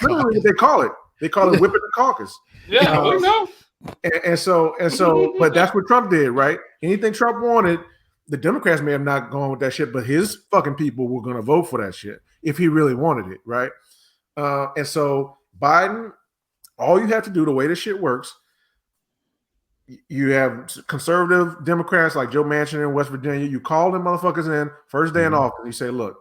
literally what they call it. They call it whipping the caucus. Yeah, we know. And so, but that's what Trump did, right? Anything Trump wanted, the Democrats may have not gone with that shit, but his fucking people were going to vote for that shit if he really wanted it, right? And so Biden, all you have to do, the way this shit works, you have conservative Democrats like Joe Manchin in West Virginia. You call them motherfuckers in first day in office. You say, "Look,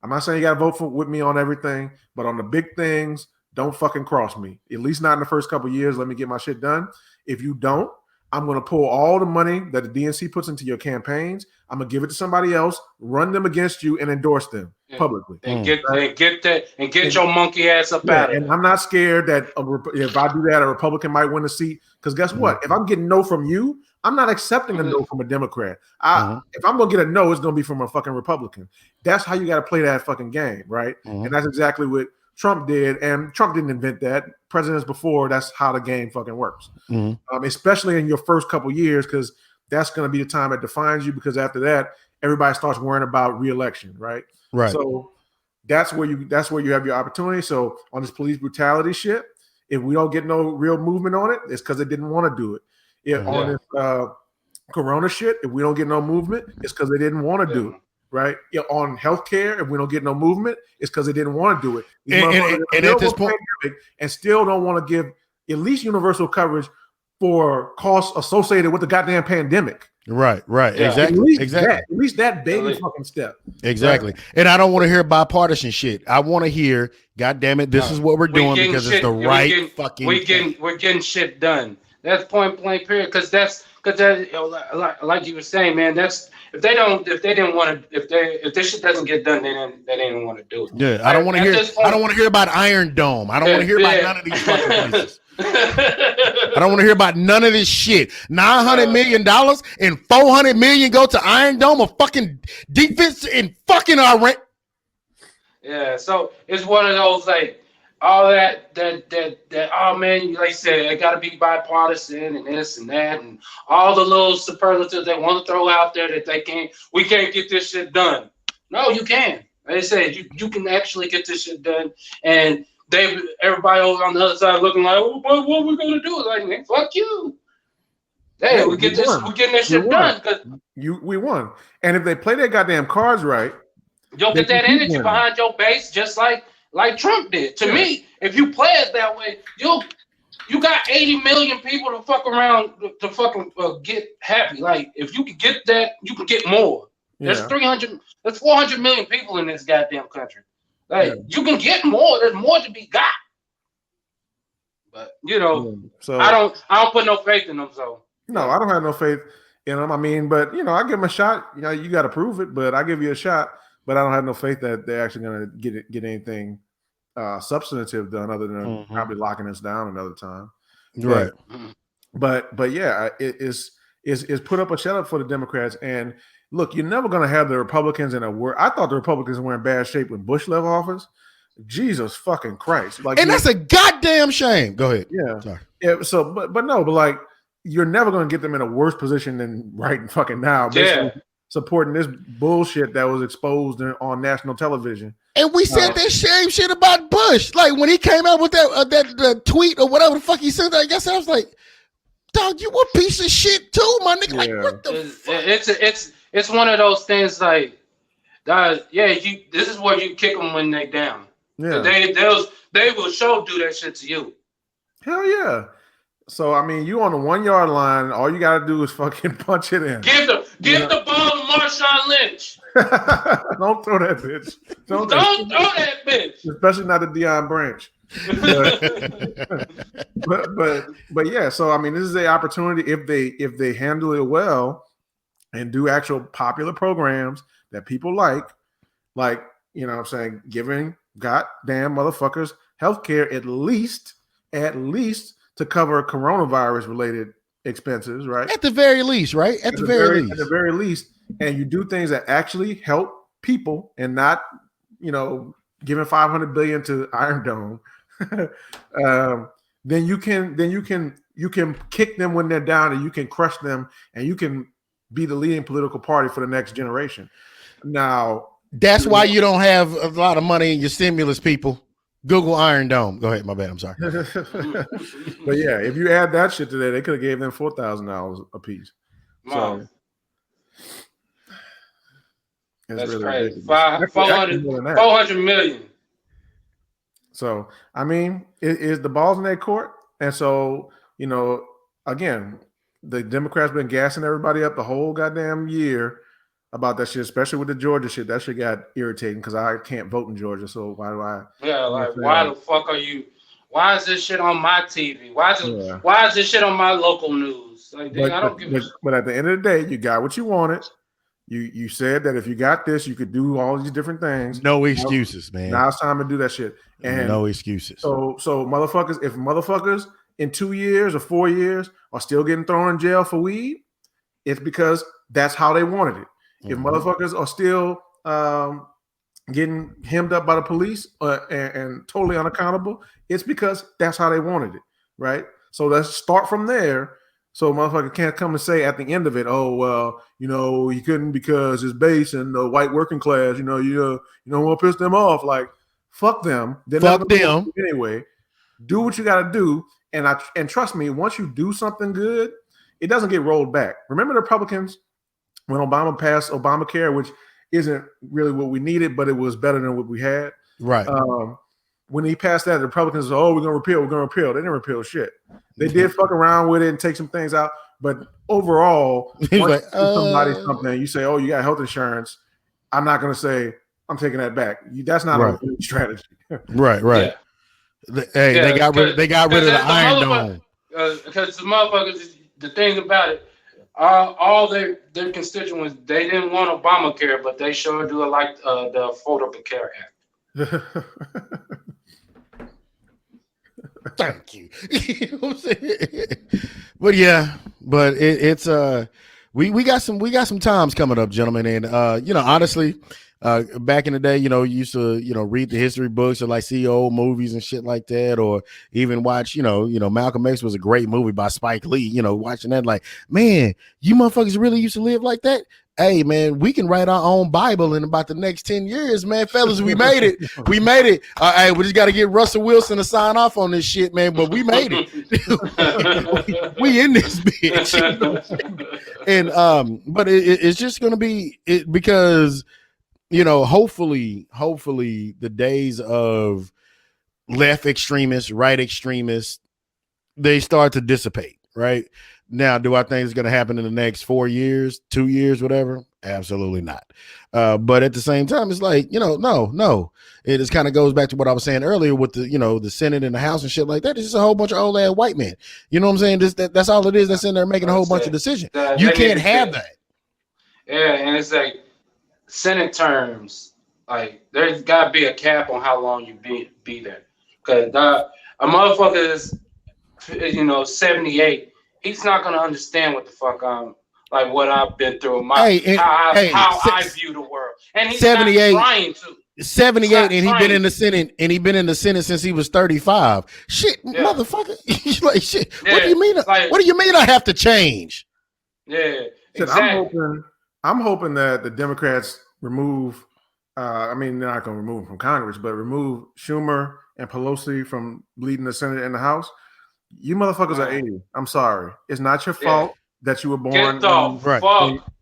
I'm not saying you got to vote with me on everything, but on the big things, don't fucking cross me. At least not in the first couple of years. Let me get my shit done. If you don't, I'm going to pull all the money that the DNC puts into your campaigns. I'm going to give it to somebody else, run them against you, and endorse them publicly. And get your monkey ass up out of there. And I'm not scared that if I do that, a Republican might win a seat. Because guess what? If I'm getting no from you, I'm not accepting a no from a Democrat. If I'm going to get a no, it's going to be from a fucking Republican. That's how you got to play that fucking game, right? And that's exactly what Trump did. And Trump didn't invent that. Presidents before, that's how the game fucking works. Especially in your first couple years, because that's going to be the time that defines you. Because after that, everybody starts worrying about re-election, right? Right. So that's where you have your opportunity. So on this police brutality shit, if we don't get no real movement on it, it's because they didn't want to do it. On this Corona shit, if we don't get no movement, it's because they didn't want to do it. Right? On healthcare, if we don't get no movement, it's because they didn't want to do it. And at this point, and still don't want to give at least universal coverage for costs associated with the goddamn pandemic. Right. Yeah. Exactly. At least that baby fucking step. Exactly. Right. And I don't want to hear bipartisan shit. I want to hear, God damn it, this is what we're doing because it's the right fucking. We're getting shit done. That's point blank period. Because like you were saying, man, that's. If this shit doesn't get done, they didn't want to do it. Yeah, I don't want to hear. I don't want to hear about Iron Dome. I don't want to hear about none of these fucking places. I don't want to hear about none of this shit. $900 million and $400 million go to Iron Dome, a fucking defense in fucking Iran. Yeah, so it's one of those like all that oh man, like I said, it got to be bipartisan and this and that and all the little superlatives they want to throw out there that we can't get this shit done. No, you can. Like I said, you can actually get this shit done, and everybody over on the other side looking like, what are we gonna do? Like, man, fuck you. Hey, we're getting this shit done because we won. And if they play their goddamn cards right, you'll get that energy behind your base, just like Trump did. To me, if you play it that way, you got 80 million people to fuck around to fucking get happy. Like, if you can get that, you can get more. There's 400 million people in this goddamn country. Like, you can get more. There's more to be got. But so I don't put no faith in them. So no, I don't have no faith in them. I mean, but I give them a shot. You got to prove it, but I give you a shot. But I don't have no faith that they're actually going to get anything substantive done other than probably locking us down another time. Right. But yeah, it's put up a shut up for the Democrats. And look, you're never going to have the Republicans in a war. I thought the Republicans were in bad shape when Bush left office. Jesus fucking Christ! And that's a goddamn shame. Go ahead. Yeah. Sorry. Yeah. So, but like, you're never going to get them in a worse position than right fucking now. Basically, supporting this bullshit that was exposed on national television. And we said that same shit about Bush. Like when he came out with that tweet or whatever the fuck he said, I guess I was like, dog, you a piece of shit too, my nigga. Like, what the fuck? It's one of those things like, this is where you kick them when they down. Yeah. They will do that shit to you. Hell yeah. So I mean, you on the 1 yard line, all you gotta do is fucking punch it in. Give the ball to Marshawn Lynch. Don't throw that bitch. Don't throw that bitch. Especially not the Deion Branch. But yeah, so I mean, this is an opportunity if they handle it well and do actual popular programs that people like, what I'm saying, giving goddamn motherfuckers healthcare at least to cover coronavirus related expenses, right? At the very least, right? At the very least. And you do things that actually help people and not, giving $500 billion to Iron Dome. Then you can kick them when they're down, and you can crush them, and you can be the leading political party for the next generation. Now, that's why you don't have a lot of money in your stimulus, people. Google Iron Dome. Go ahead. My bad. I'm sorry. But yeah, if you add that shit today, they could have gave them $4,000 a piece. So that's really crazy. 400 million. So I mean, it is the ball's in their court, and so again, the Democrats been gassing everybody up the whole goddamn year about that shit, especially with the Georgia shit. That shit got irritating because I can't vote in Georgia. So why do I? Yeah, like why the fuck are you? Why is this shit on my TV? Why is this shit on my local news? Like, I don't give a shit. But at the end of the day, you got what you wanted. You said that if you got this, you could do all these different things. No excuses, man. Now it's time to do that shit. And no excuses. So motherfuckers, if motherfuckers in 2 years or 4 years are still getting thrown in jail for weed, it's because that's how they wanted it. If motherfuckers are still getting hemmed up by the police and totally unaccountable, it's because that's how they wanted it, right? So let's start from there. So motherfucker can't come and say at the end of it, oh well, he couldn't because it's base and the white working class. You don't want to piss them off. Like, fuck them. Fuck them anyway. Do what you got to do, and trust me, once you do something good, it doesn't get rolled back. Remember the Republicans when Obama passed Obamacare, which isn't really what we needed, but it was better than what we had. Right. When he passed that, the Republicans said, oh, we're going to repeal. They didn't repeal shit. They did fuck around with it and take some things out. But overall, once like, you give somebody something, you say, oh, you got health insurance. I'm not going to say, I'm taking that back. That's not a good strategy. Right. Yeah. They got rid of the Iron Dome. Because the motherfuckers, the thing about it, all their constituents, they didn't want Obamacare, but they sure do like the Affordable Care Act. Thank you. You know what I'm saying? But yeah, it's we got some times coming up, gentlemen, and honestly, back in the day, you used to read the history books or like see old movies and shit like that, or even watch Malcolm X was a great movie by Spike Lee. Watching that, like, man, you motherfuckers really used to live like that. Hey man, we can write our own Bible in about the next 10 years, man. Fellas, we made it. We made it. Hey, we just got to get Russell Wilson to sign off on this shit, man. But we made it. we in this bitch. And but it's just gonna be it because hopefully the days of left extremists, right extremists, they start to dissipate, right? Now, do I think it's going to happen in the next 4 years, 2 years, whatever? Absolutely not. But at the same time, it's like, no. It just kind of goes back to what I was saying earlier with the Senate and the House and shit like that. It's just a whole bunch of old ass white men. You know what I'm saying? That's all it is. That's in there making a whole bunch of decisions. You can't have that. Yeah, and it's like Senate terms. Like, there's got to be a cap on how long you be there. Because a motherfucker is, 78. He's not gonna understand what the fuck what I've been through, how I view the world, and he's 78, not trying to. 78, and he's been in the Senate, since he was 35. Shit, motherfucker! Like shit. Yeah. What do you mean? What do you mean I have to change? Yeah, exactly. I'm hoping that the Democrats remove. They're not gonna remove him from Congress, but remove Schumer and Pelosi from leading the Senate and the House. You motherfuckers are 80. I'm sorry. It's not your fault that you were born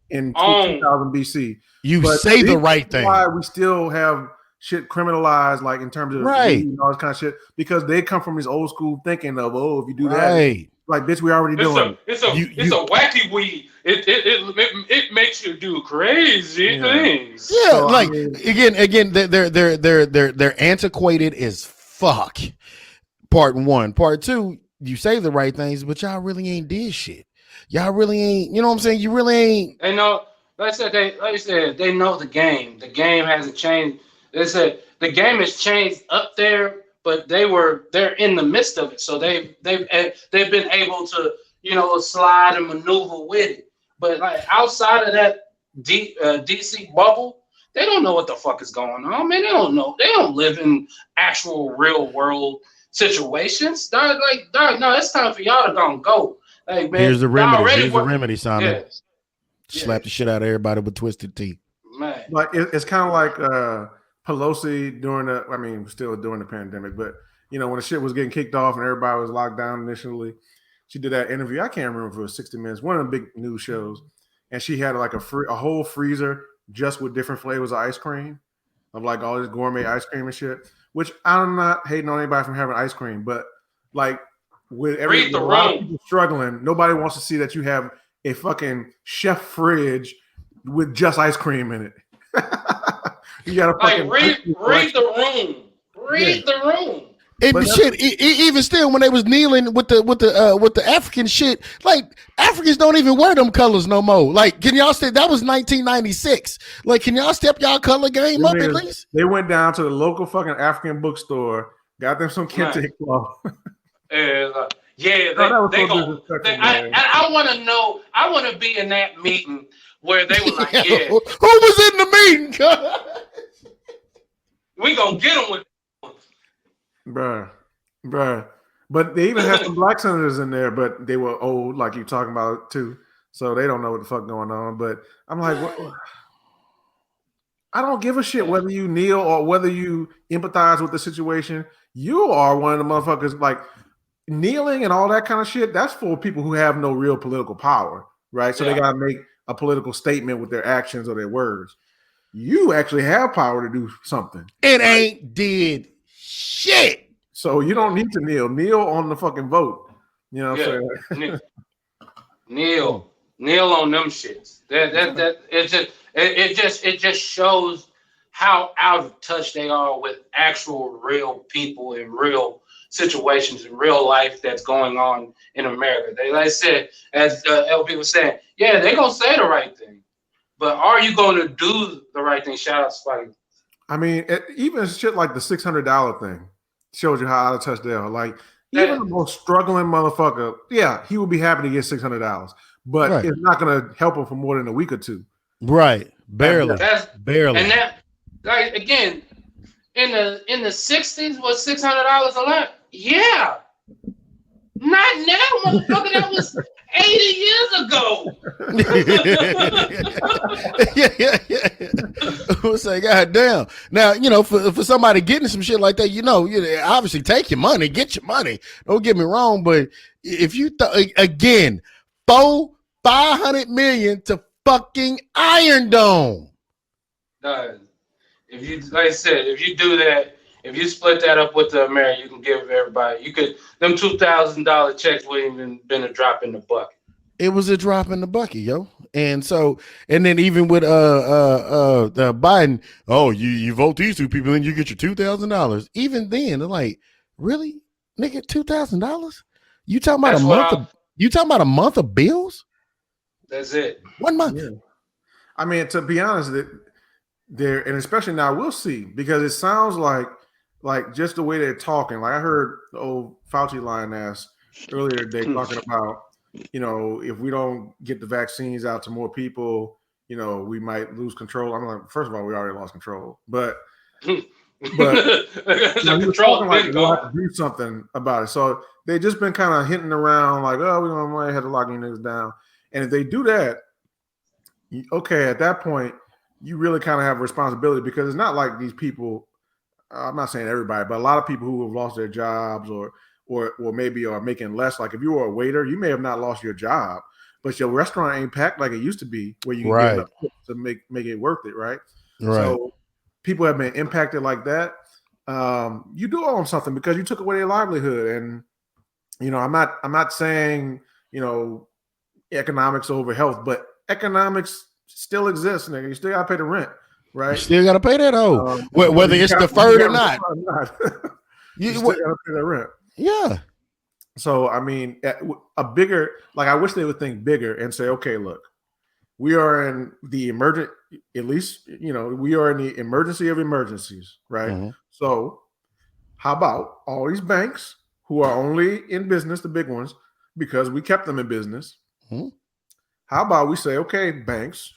in 2000 BC. You say the right thing. Why we still have shit criminalized, like in terms of and all this kind of shit, because they come from this old school thinking of, if you do that, like, bitch, we already doing. It's a wacky weed. It makes you do crazy things. Yeah, so, again, they're antiquated as fuck. Part one. Part two. You say the right things, but y'all really ain't did shit. Y'all really ain't, you know what I'm saying? You really ain't. They know, like I said, they know the game. The game hasn't changed. They said the game has changed up there, but they're in the midst of it. So they've been able to, slide and maneuver with it. But like outside of that DC bubble, they don't know what the fuck is going on, man. They don't know. They don't live in actual real world situations. No, it's time for y'all to go. Like, man, here's the remedy, Simon. Yeah. Slap the shit out of everybody with twisted teeth. Man. Like it's kind of like Pelosi still during the pandemic, but when the shit was getting kicked off and everybody was locked down initially, she did that interview. I can't remember if it was 60 Minutes, one of the big news shows, and she had like a whole freezer just with different flavors of ice cream, of like all this gourmet ice cream and shit. Which I'm not hating on anybody from having ice cream, but like with everyone struggling, nobody wants to see that you have a fucking chef fridge with just ice cream in it. You gotta fucking read the room. Read the room. And shit, even still, when they was kneeling with the African shit, like Africans don't even wear them colors no more. Like, can y'all say that was 1996? Like, can y'all step y'all color game up at least? They went down to the local fucking African bookstore, got them some kente cloth. Yeah, I want to know. I want to be in that meeting where they were like, "Yeah, who was in the meeting? We gonna get them with." Bruh. But they even had some black senators in there, but they were old, like you talking about too. So they don't know what the fuck going on. But I'm like, what? I don't give a shit whether you kneel or whether you empathize with the situation. You are one of the motherfuckers like kneeling and all that kind of shit. That's for people who have no real political power, right? So they got to make a political statement with their actions or their words. You actually have power to do something. It ain't did shit. So you don't need to kneel. Kneel on the fucking vote. You know what I'm saying? Kneel on them shits. It just shows how out of touch they are with actual real people in real situations in real life that's going on in America. They, like I said, as LP was saying, yeah, they're gonna say the right thing, but are you going to do the right thing? Shout out to Spidey. I mean, even shit like the $600 thing shows you how out of touch they are. Like, even the most struggling motherfucker, yeah, he would be happy to get $600, but it's not going to help him for more than a week or two. Right, barely. Barely. And that, like, again, in the 60s was $600 a lot. Yeah, not now, motherfucker. That was 80 years ago. I was like, God damn. Now, you know, for somebody getting some shit like that, you know, obviously take your money, get your money. Don't get me wrong, but if you again, $500 million to fucking Iron Dome. If you, like I said, if you do that, if you split that up with the American, you can give everybody. You could them $2,000 checks wouldn't even been a drop in the bucket. It was a drop in the bucket, yo. And so, and then even with Biden, oh, you vote these two people and you get your $2,000. Even then, they're like, really, nigga, $2,000? You talking about a month of bills? That's it. 1 month. Yeah. I mean, to be honest, there, and especially now, we'll see, because it sounds like just the way they're talking. Like I heard the old Fauci line ass earlier today talking about, you know, if we don't get the vaccines out to more people, you know, we might lose control. I'm like, first of all, we already lost control, but you know, he was talking like we'll have to do something about it. So they just been kind of hinting around like, oh, we might have to lock you niggas down. And if they do that, okay, at that point, you really kind of have a responsibility, because it's not like these people, I'm not saying everybody, but a lot of people who have lost their jobs or maybe are making less. Like if you were a waiter, you may have not lost your job, but your restaurant ain't packed like it used to be, where you can get enough to make it worth it, right? So people have been impacted like that. You do own something because you took away their livelihood. And, you know, I'm not saying, you know, economics over health, but economics still exists, nigga. You still gotta pay the rent, right? You still gotta pay that whether it's deferred or not. You still gotta pay the rent. Yeah. So I mean, a bigger, like, I wish they would think bigger and say, okay, look, we are in the emergent, at least, you know, we are in the emergency of emergencies, right? Mm-hmm. So how about all these banks who are only in business, the big ones, because we kept them in business? Mm-hmm. How about we say, okay, banks,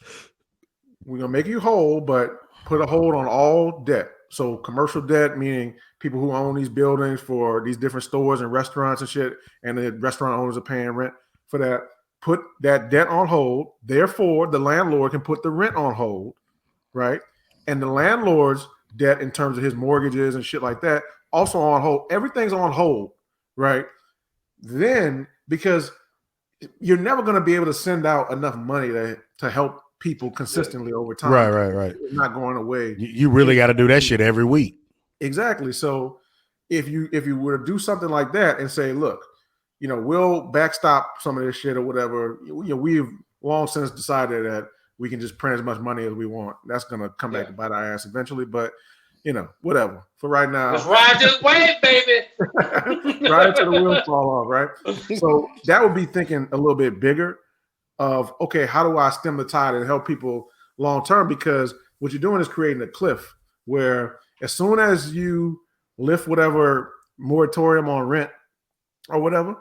we're going to make you whole, but put a hold on all debt. So commercial debt, meaning people who own these buildings for these different stores and restaurants and shit, and the restaurant owners are paying rent for that. Put that debt on hold. Therefore, the landlord can put the rent on hold, right? And the landlord's debt in terms of his mortgages and shit like that, also on hold. Everything's on hold, right? Then, because you're never going to be able to send out enough money to help people consistently over time. Right. It's not going away. You really got to do that shit every week. Exactly. So if you were to do something like that and say, look, you know, we'll backstop some of this shit or whatever, you know, we've long since decided that we can just print as much money as we want. That's going to come back to bite our ass eventually. But whatever. For right now, let's ride this wave, baby. right until the wheels fall off, right? So that would be thinking a little bit bigger of, okay, how do I stem the tide and help people long term? Because what you're doing is creating a cliff where as soon as you lift whatever moratorium on rent or whatever,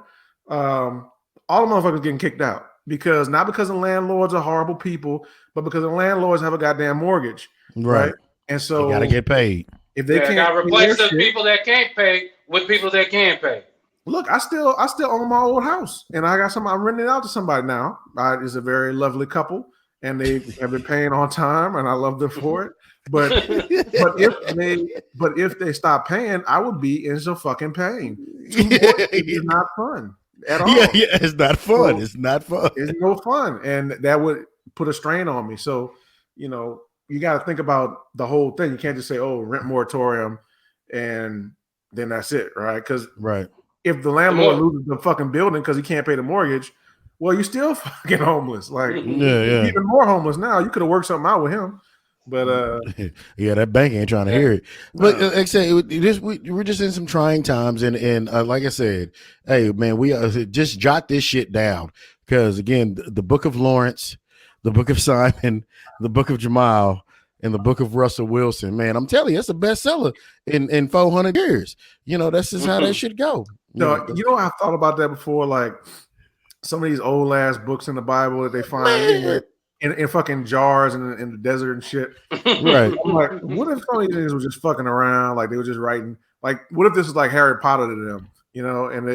all the motherfuckers getting kicked out. Not because the landlords are horrible people, but because the landlords have a goddamn mortgage, right? And so they gotta get paid. If they can't gotta replace the people that can't pay with people that can pay. Look, I still own my old house, and I got some. I'm renting it out to somebody now. It's a very lovely couple, and they have been paying on time, and I love them for it. But if they stop paying, I would be in some fucking pain. It's not fun at all. Yeah, it's not fun. It's not fun. It's no fun, and that would put a strain on me. So, you got to think about the whole thing. You can't just say, "Oh, rent moratorium," and then that's it, right? Because if the landlord loses the fucking building because he can't pay the mortgage, well, you're still fucking homeless. Like, even more homeless now. You could have worked something out with him. But that bank ain't trying to hear it. But like I said, we're just in some trying times, and like I said, hey man, we just jot this shit down because again, the Book of Lawrence, the Book of Simon, the Book of Jamal, and the Book of Russell Wilson, man, I'm telling you, it's a bestseller in 400 years. That's just how that should go. I've thought about that before, like some of these old ass books in the Bible that they find. In fucking jars in the desert and shit. Right. I'm like, what if some of these niggas were just fucking around? Like they were just writing. Like, what if this was like Harry Potter to them? And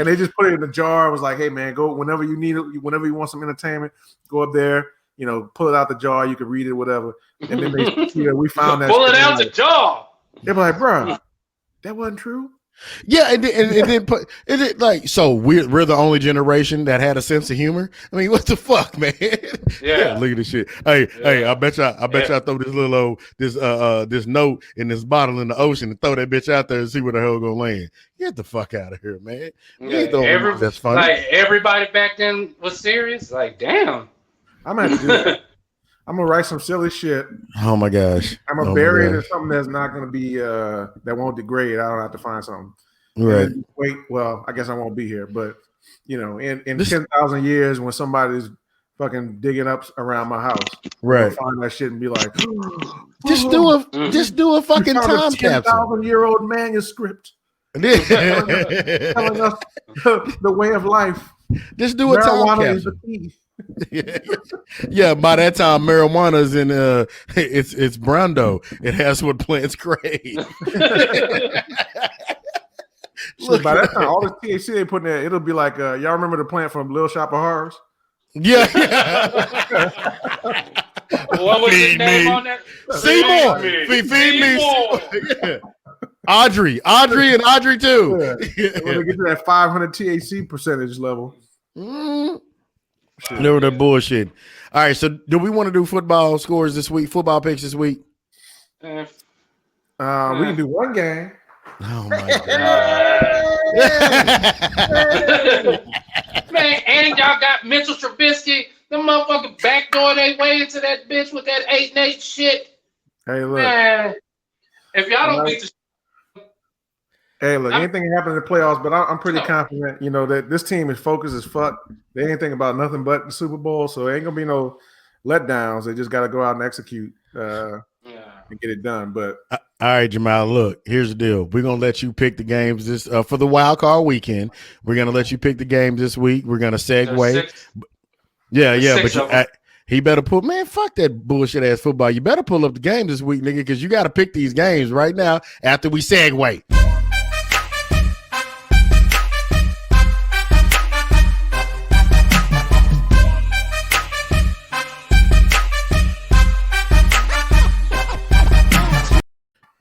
they just put it in the jar. It was like, hey man, go whenever you need it, whenever you want some entertainment, go up there. Pull it out the jar. You can read it, whatever. And then we found that. Pull it out the jar. They're like, bro, that wasn't true. Yeah, and then put it like so we're the only generation that had a sense of humor. I mean, what the fuck, man? Yeah, look at this shit. Hey, I bet you I throw this little this note in this bottle in the ocean and throw that bitch out there and see where the hell gonna land. Get the fuck out of here, man. That's funny. Like everybody back then was serious. Like, damn. I'm gonna have to do that. I'm gonna write some silly shit. Oh my gosh! I'm gonna bury it in something that's not gonna be that won't degrade. I don't have to find something. Right. Wait. Well, I guess I won't be here, but in 10,000 years, when somebody's fucking digging up around my house, right, I'll find that shit and be like, just do a fucking time capsule. 10,000-year-old manuscript telling us the way of life. Just do a time capsule. Yeah, by that time marijuana's in it's Brando. It has what plants crave. Look, by that time, all the THC they put in there, it'll be like y'all remember the plant from Little Shop of Horrors? Yeah. What was his name on that? Seymour. Feed me. Yeah. Audrey and Audrey too. Yeah. When they get to that 500 THC percentage level. Never that bullshit. All right, so do we want to do football scores this week? Football picks this week? We can do one game. Oh my god. Man, and y'all got Mitchell Trubisky. Them motherfucking backdoor they way into that bitch with that 8-8 shit. Hey, look. Man, if y'all don't beat the anything can happen in the playoffs, but I'm pretty confident, that this team is focused as fuck. They ain't thinking about nothing but the Super Bowl, so it ain't gonna be no letdowns. They just got to go out and execute and get it done. But all right, Jamal, look, here's the deal. We're gonna let you pick the games this for the wild card weekend. We're gonna let you pick the games this week. We're gonna segue. But he better pull, man, fuck that bullshit ass football. You better pull up the games this week, nigga, because you got to pick these games right now after we segue.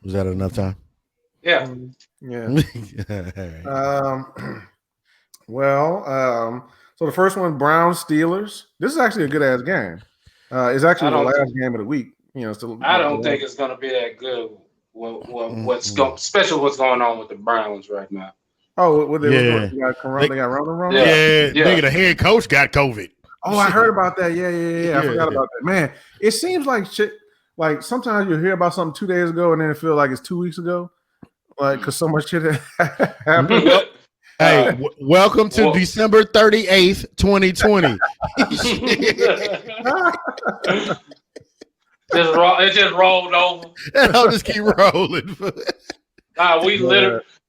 Was that enough time? Yeah. Yeah. So the first one, Browns Steelers. This is actually a good ass game. It's actually the last game of the week. I don't think it's gonna be that good. Especially what's going on with the Browns right now. Oh, they got Rona? Yeah, nigga, the head coach got COVID. Oh, I heard about that. Yeah. I forgot about that. Man, it seems like shit. like sometimes you hear about something 2 days ago and then it feels like it's 2 weeks ago, like because so much shit happened. Hey, welcome to December 38th, 2020. It just rolled over. And I'll just keep rolling.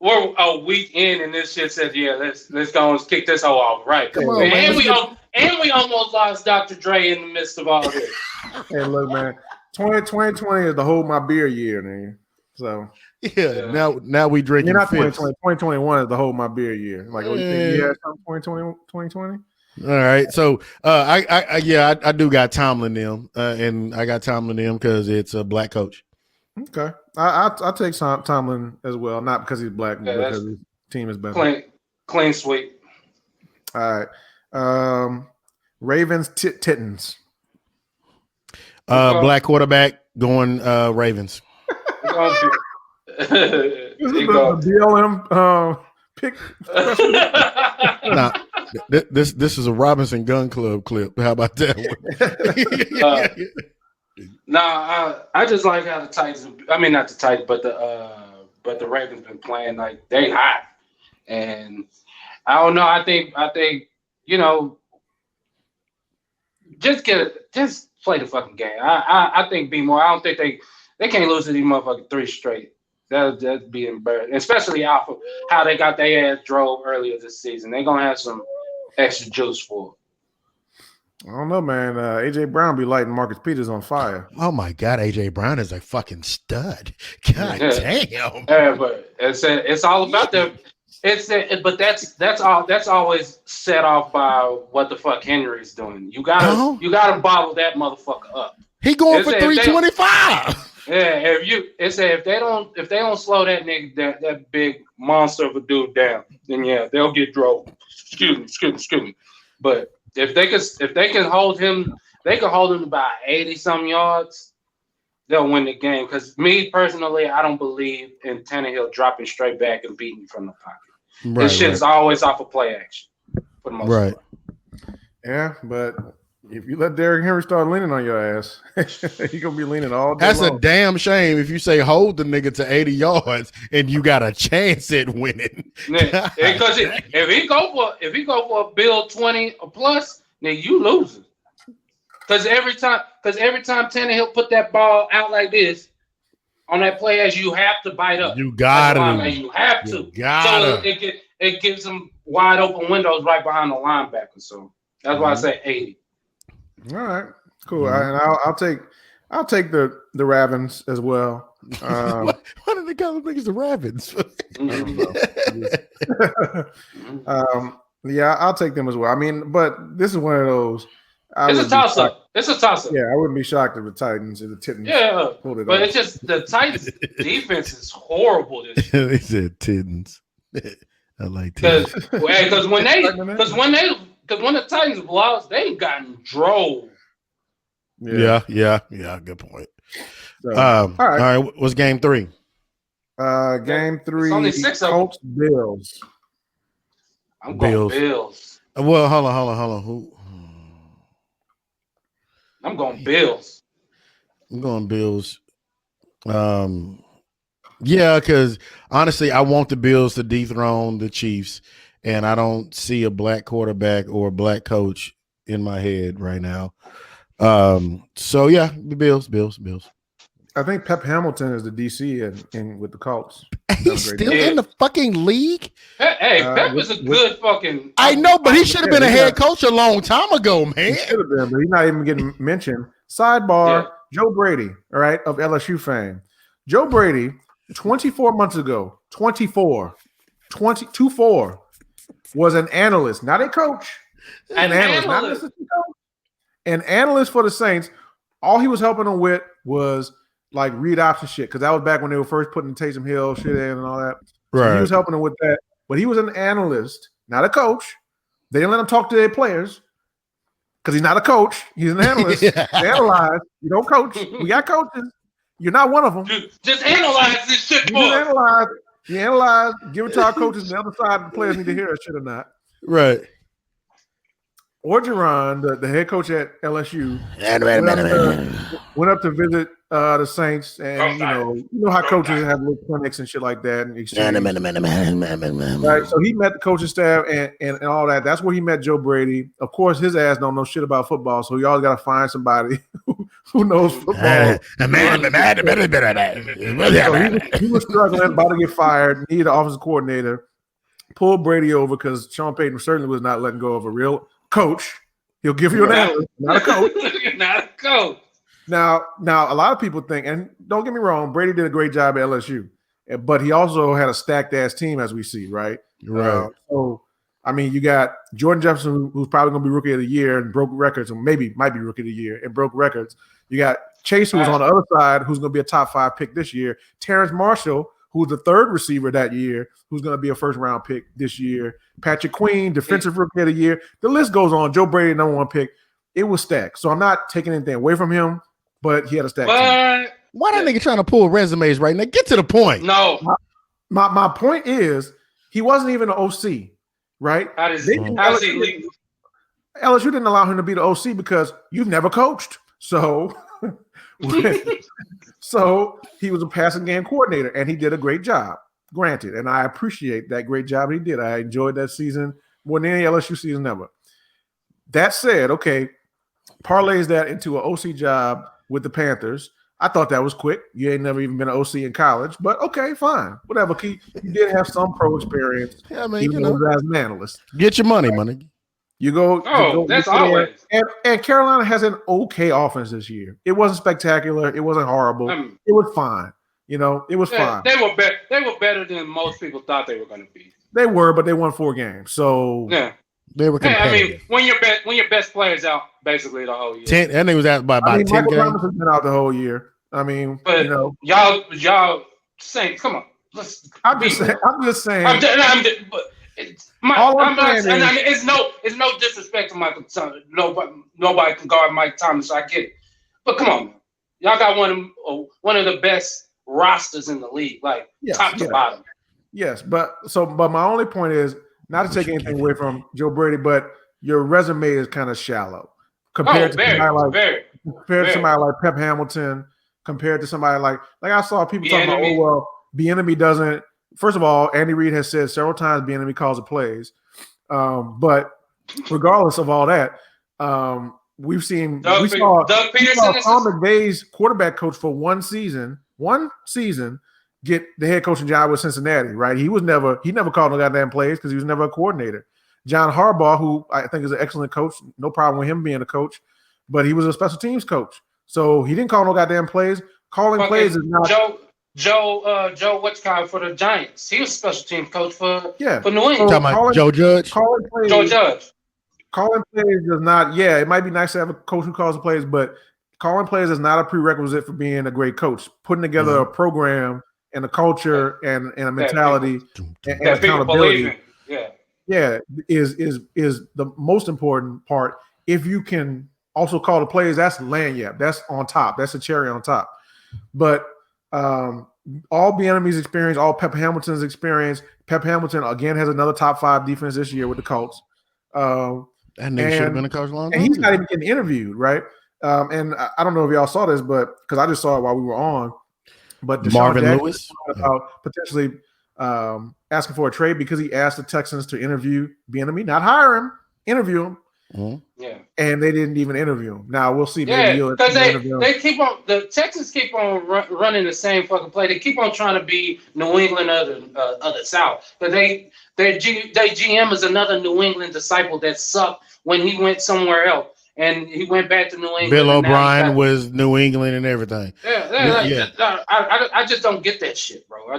We're a week in, and this shit says, "Yeah, let's go and kick this hoe off." Right? Come on, man. And we almost lost Dr. Dre in the midst of all this. Hey, look, man, 2020 is the hold my beer year, man. So yeah. Now we drinking. You're not 2020. 2021 is the hold my beer year. Like, what do you think you had from 2020? All right, so I do got Tomlin them, and I got Tomlin them because it's a black coach. Okay, I take Tomlin as well, not because he's black, but because his team is better. Clean sweep. All right, Ravens Titans. Black quarterback going Ravens. This is the BLM pick. Nah, this is a Robinson Gun Club clip. How about that one? I just like how the Titans. I mean, not the Titans, but the Ravens been playing like they hot, and I don't know. I think just play the fucking game. I think be more. I don't think they can't lose to these motherfucking 3 straight. That'd be embarrassing, especially off of how they got their ass drove earlier this season. They're gonna have some extra juice for it. I don't know, man. AJ Brown be lighting Marcus Peters on fire. Oh my God, AJ Brown is a fucking stud. God damn. Yeah, but it's all about them. But that's always set off by what the fuck Henry's doing. You gotta bottle that motherfucker up. He going for 325. Yeah, if they don't slow that nigga, that big monster of a dude down, then yeah, they'll get drove. Excuse me. But if they can hold him, they can hold him about 80-some yards, they'll win the game. Because me personally, I don't believe in Tannehill dropping straight back and beating from the pocket. Right, this shit is always off of play action for the most part. Yeah, but if you let Derrick Henry start leaning on your ass, he gonna be leaning all day. That's long. a damn shame if you say hold the nigga to 80 yards and you got a chance at winning. Because if he go for a bill 20 or plus, then you losing. Because every time Tannehill put that ball out like this on that play, as you have to bite up. You got it. You have to. So it gives them wide open windows right behind the linebacker. So that's why I say 80. All right, cool. And I'll take the Ravens as well. Why do they call them niggas the Ravens? Yeah, I'll take them as well. I mean, but this is one of those. It's a toss-up. Yeah, I wouldn't be shocked if the Titans and the Titans. Yeah, but it's just the Titans' defense is horrible this year. They said Titans. I like Titans. Because when the Titans lost, they gotten drove. Yeah. Good point. So, all right. What's game 3? Game 3. It's only 6 of Colts Bills. I'm going Bills. Well, hold on. Who? I'm going Bills. I'm going Bills. Yeah, because honestly, I want the Bills to dethrone the Chiefs, and I don't see a black quarterback or a black coach in my head right now. So yeah, the Bills. I think Pep Hamilton is the DC in with the Colts. He's still in the fucking league. Hey, Pep is a good fucking. I know, but he should have been a head coach a long time ago, man. He should have been, but he's not even getting mentioned. Sidebar: Joe Brady, all right, of LSU fame. Joe Brady, 24 months ago, 24, was an analyst, not a coach. An analyst, not an assistant coach. An analyst for the Saints. All he was helping them with was like read option shit, because that was back when they were first putting Taysom Hill shit in and all that. So right. He was helping them with that, but he was an analyst, not a coach. They didn't let him talk to their players because he's not a coach. He's an analyst. They analyze. You don't coach. We got coaches. You're not one of them. Just analyze this shit. You analyze. You analyze. Give it to our coaches on the other side. The players need to hear that shit or not. Right. Orgeron, the head coach at LSU, went up to visit the Saints, and you know how coaches have little clinics and shit like that, and exchange. Right, so he met the coaching staff and all that. That's where he met Joe Brady. Of course, his ass don't know shit about football, so you always got to find somebody who knows football. So he was struggling, about to get fired, needed an offensive coordinator. Pulled Brady over because Sean Payton certainly was not letting go of a real coach. He'll give you an analyst, not a coach. Not a coach. Now, a lot of people think, and don't get me wrong, Brady did a great job at LSU, but he also had a stacked ass team, as we see, right? Right. So, I mean, you got Jordan Jefferson, who's probably going to be rookie of the year and broke records, or maybe might be rookie of the year and broke records. You got Chase, who was on the other side, who's going to be a top 5 pick this year. Terrence Marshall, who's the third receiver that year, who's going to be a first-round pick this year. Patrick Queen, defensive rookie of the year. The list goes on. Joe Brady, number 1 pick. It was stacked. So I'm not taking anything away from him, but he had a stacked team. Why that nigga trying to pull resumes right now? Get to the point. No. My point is, he wasn't even an OC, right? How does he leave? LSU didn't allow him to be the OC because you've never coached. So So he was a passing game coordinator, and he did a great job, granted. And I appreciate that great job he did. I enjoyed that season more than any LSU season ever. That said, okay, parlays that into an OC job with the Panthers. I thought that was quick. You ain't never even been an OC in college, but okay, fine, whatever. You did have some pro experience. Yeah, I mean, even as an analyst. Get your money, money. You go. That's always. And Carolina has an okay offense this year. It wasn't spectacular. It wasn't horrible. It was fine. You know, it was fine. They were better. They were better than most people thought they were going to be. They were, but they won 4 games. So yeah, they were competitive. I mean, when your best player's out basically the whole year. 10. That nigga was out by 10 Michael games. Thomas has been out the whole year. I mean, but you know, y'all saying, come on, I'm just saying. It's no disrespect to Michael Thomas. Nobody can guard Mike Thomas. I get it, but come on, y'all got one of the best rosters in the league, like top to bottom. Yes, but my only point is not to take anything away from Joe Brady, but your resume is kind of shallow compared to somebody like Pep Hamilton, compared to somebody like I saw people talking about, oh well, Bieniemy doesn't. First of all, Andy Reid has said several times Bieniemy calls the plays. But regardless of all that, we saw Tom McVay's quarterback coach for one season, get the head coaching job with Cincinnati, right? He never called no goddamn plays because he was never a coordinator. John Harbaugh, who I think is an excellent coach, no problem with him being a coach, but he was a special teams coach. So he didn't call no goddamn plays. Calling plays is not Joe, what's called for the Giants? He was a special team coach for New England. Talking about Joe Judge. Joe Judge. Calling plays is not. Yeah, it might be nice to have a coach who calls the plays, but calling plays is not a prerequisite for being a great coach. Putting together a program and a culture and a mentality and accountability. Is the most important part. If you can also call the plays, that's lanyard. That's on top. That's a cherry on top. But all Bieniemy's experience, all Pep Hamilton's experience. Pep Hamilton again has another top 5 defense this year with the Colts. That nigga should have been a coach long time. And he's not even getting interviewed, right? And I don't know if y'all saw this, but because I just saw it while we were on. But Deshaun Marvin Jackson Lewis about potentially asking for a trade because he asked the Texans to interview Bieniemy, not hire him, interview him. Mm-hmm. Yeah, and they didn't even interview him. Now we'll see. Yeah, because the Texans keep on running the same fucking play. They keep on trying to be New England of the South. But their GM is another New England disciple that sucked when he went somewhere else, and he went back to New England. Bill O'Brien was New England and everything. I just don't get that shit, bro. I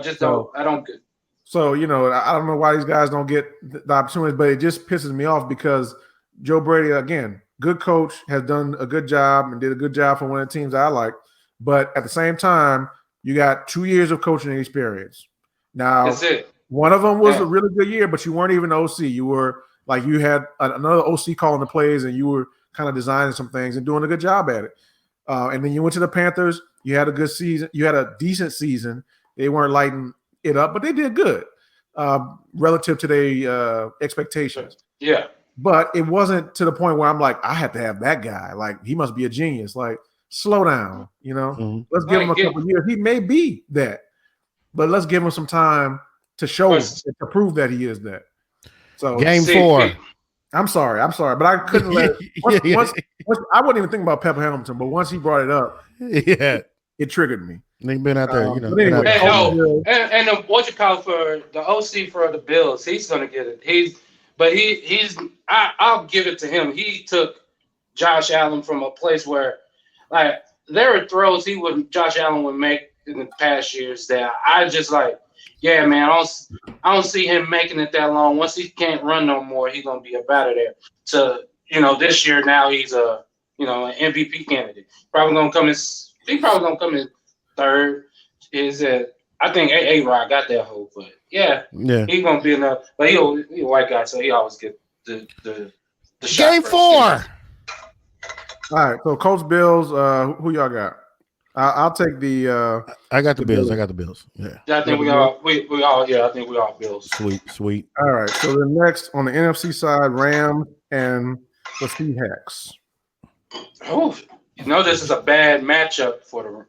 don't get. So I don't know why these guys don't get the opportunities, but it just pisses me off because Joe Brady, again, good coach, has done a good job and did a good job for one of the teams I like. But at the same time, you got 2 years of coaching experience. Now, that's it. One of them was a really good year, but you weren't even OC. You were like you had another OC calling the plays, and you were kind of designing some things and doing a good job at it. And then you went to the Panthers. You had a good season. You had a decent season. They weren't lighting it up, but they did good relative to their expectations. Yeah. but it wasn't to the point where I'm like, I have to have that guy. Like, he must be a genius. Like, slow down, you know. Mhm. Let's give him a couple years. He may be that, but let's give him some time to show to prove that he is that. So Game 4. I'm sorry, but I couldn't let once I wasn't even thinking about Pepper Hamilton, but once he brought it up, it triggered me. They've been out there, you know. Anyway, and what you call for the OC for the Bills, he's gonna get it. I'll give it to him. He took Josh Allen from a place where, like, there were throws Josh Allen would make in the past years that I just like, yeah, man, I don't see him making it that long. Once he can't run no more, he's gonna be up out of there. So, this year now he's an MVP candidate. He's probably gonna come in third. I think A-Rod got that hope, but yeah, he's gonna be enough. But he's a white guy, so he always get the shot. Game 4. All right, so Colts Bills, who y'all got? I'll take the. I got the Bills. I got the Bills. Yeah. I think we all. I think we all Bills. Sweet. All right. So the next on the NFC side, Rams and the Seahawks. Oh, this is a bad matchup for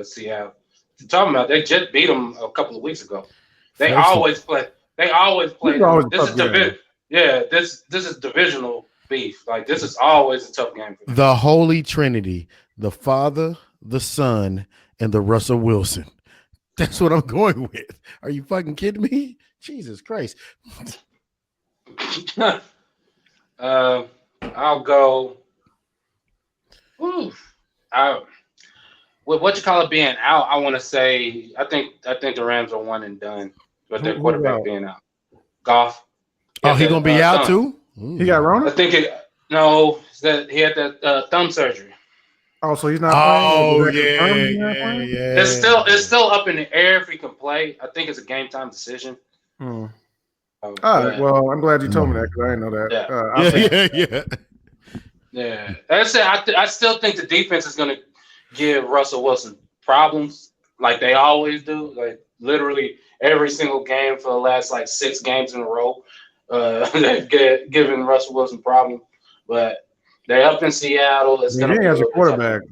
Seattle. You're talking about they just beat them a couple of weeks ago. They always play. This is divisional beef. Like, this is always a tough game for them. The Holy Trinity, the Father, the Son, and the Russell Wilson. That's what I'm going with. Are you fucking kidding me? Jesus Christ. I'll go. With what you call it being out, I want to say I think the Rams are one and done with their quarterback being out. Goff. Oh, he's gonna be out too. He got Rona? I think he had that thumb surgery. Oh, so he's not playing? Yeah. It's still up in the air if he can play. I think it's a game time decision. All right. Well, I'm glad you told me that because I didn't know that. Yeah. I still think the defense is going to give Russell Wilson problems like they always do. Like, literally every single game for the last 6 games in a row, they've given Russell Wilson problems. But they're up in Seattle. It's going to be as a quarterback.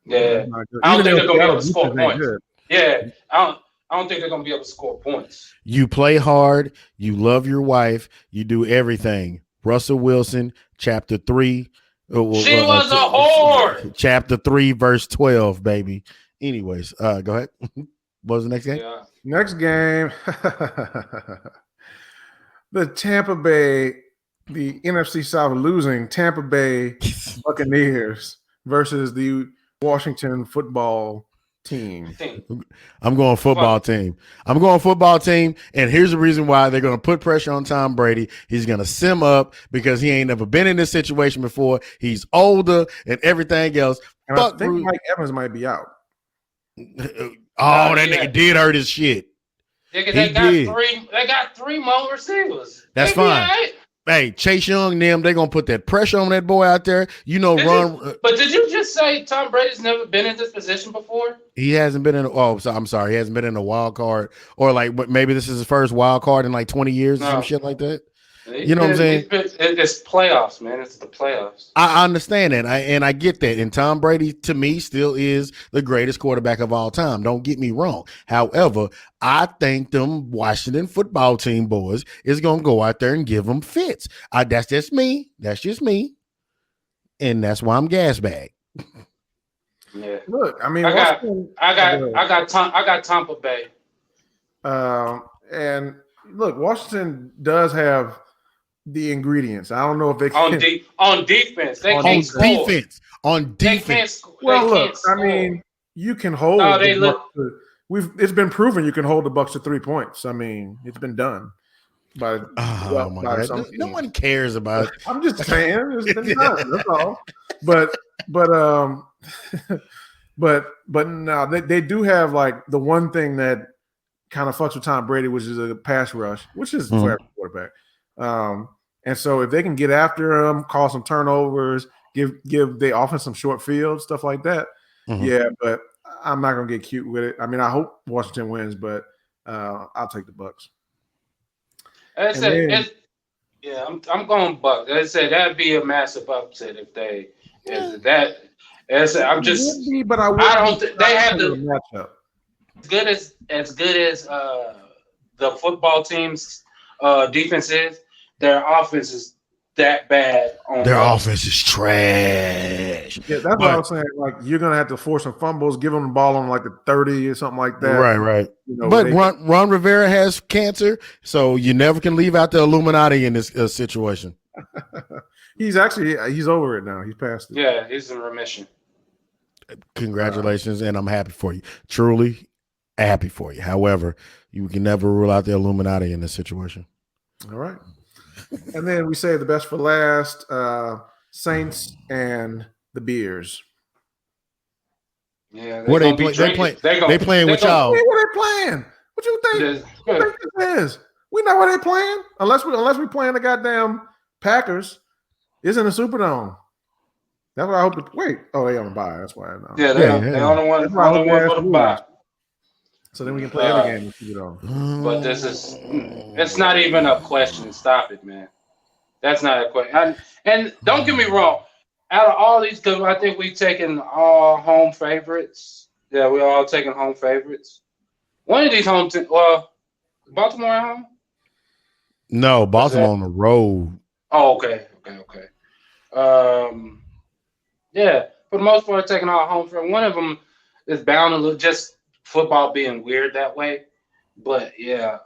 Yeah, I don't think they're going to be able to score points. Yeah, I don't think they're going to be able to score points. You play hard. You love your wife. You do everything. Russell Wilson, chapter 3. She was a whore. Chapter 3, verse 12, baby. Anyways, go ahead. What was the next game? Yeah. Next game, the Tampa Bay, the NFC South losing Tampa Bay Buccaneers versus the Washington football team. I'm going football team. And here's the reason why they're going to put pressure on Tom Brady. He's going to sim up because he ain't never been in this situation before. He's older and everything else. And I think Mike Evans might be out. That nigga did hurt his shit. They got 3 more receivers. That's fine. Hey, Chase Young, they're going to put that pressure on that boy out there. But did you just say Tom Brady's never been in this position before? He hasn't been I'm sorry. He hasn't been in a wild card or maybe this is his first wild card in 20 years or some shit like that. You know what I'm saying? It's playoffs, man. It's the playoffs. I understand that. I get that. And Tom Brady, to me, still is the greatest quarterback of all time. Don't get me wrong. However, I think them Washington football team boys is going to go out there and give them fits. That's just me. And that's why I'm gas bag. Yeah. Look, I mean, I got Tampa Bay. And look, Washington does have the ingredients. I don't know if they can on defense. They can't score. On defense. Well, look, I mean, you can hold. It's been proven you can hold the Bucs to 3 points. I mean, it's been done. My God. No one cares about it. I'm just saying it's been done. That's all. But now they do have the one thing that kind of fucks with Tom Brady, which is a pass rush, which is for every quarterback. And so if they can get after him, cause some turnovers, give the offense some short field, stuff like that. Yeah, but I'm not gonna get cute with it. I mean, I hope Washington wins, but I'll take the Bucs. Yeah, I'm going Bucks. They said that'd be a massive upset if they is that. I'm just. Would be, but I don't. They have the matchup. as good as the football team's defense is. Their offense is that bad. Their offense is trash. Yeah, that's what I was saying. Like, you're gonna have to force some fumbles, give them the ball on like the 30 or something like that. Right. You know, but Ron Rivera has cancer, so you never can leave out the Illuminati in this situation. He's over it now. He's past it. Yeah, he's in remission. Congratulations, and I'm happy for you. Truly happy for you. However, you can never rule out the Illuminati in this situation. All right. And then we say the best for last, Saints and the Bears. Yeah, what they playing with y'all. What are they playing? What you think? What think this is? We know what they playing. Unless we playing the goddamn Packers. It's in the Superdome. That's what I hope. Wait. Oh, they on the bye. That's why I know. Yeah, they on the one for the bye. So then we can play every game in the Superdome. But it's not even a question. Stop it, man. That's not a question. And don't get me wrong. Out of all these, because I think we taking all home favorites. Yeah, we all taking home favorites. One of these home teams, Baltimore at home? No, Baltimore on the road. Oh, okay. Yeah, for the most part, taking all home favorites. One of them is bound to look just football being weird that way. But yeah,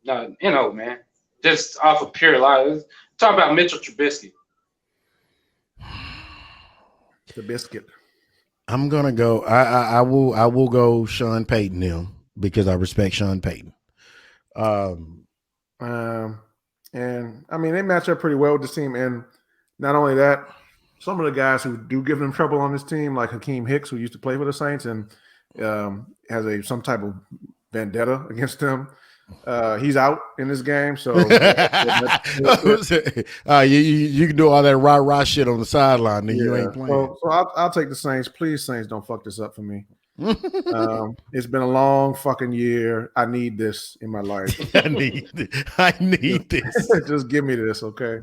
no, man, just off of pure life. Talk about Mitchell Trubisky. The biscuit. I'm gonna go. I will go Sean Payton now because I respect Sean Payton. And I mean they match up pretty well with this team. And not only that, some of the guys who do give them trouble on this team, like Hakeem Hicks, who used to play for the Saints and has some type of vendetta against them. He's out in this game, so you can do all that rah shit on the sideline, then you ain't playing. So I'll take the Saints. Please, Saints, don't fuck this up for me. It's been a long fucking year. I need this in my life. I need this. Just give me this, okay?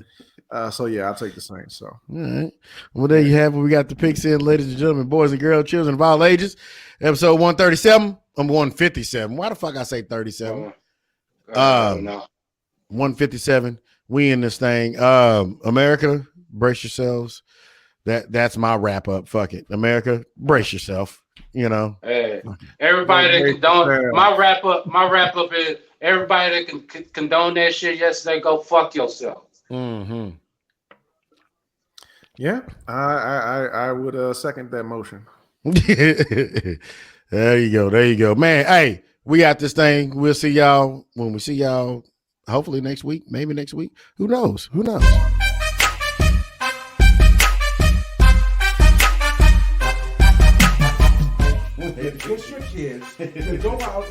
So yeah, I'll take the Saints. So all right. Well, there you have it. We got the picks in, ladies and gentlemen, boys and girls, children of all ages. Episode 137. I'm 157. Why the fuck I say 37? 157. We in this thing. America, brace yourselves. That's my wrap up. Fuck it. America, brace yourself. You know. Hey, everybody that condone my wrap up is everybody that can condone that shit yesterday, go fuck yourself. Mm-hmm. Yeah, I would second that motion. There you go. Man, hey, we got this thing. We'll see y'all when we see y'all, hopefully next week, maybe next week. Who knows? Kiss your kids. You go out,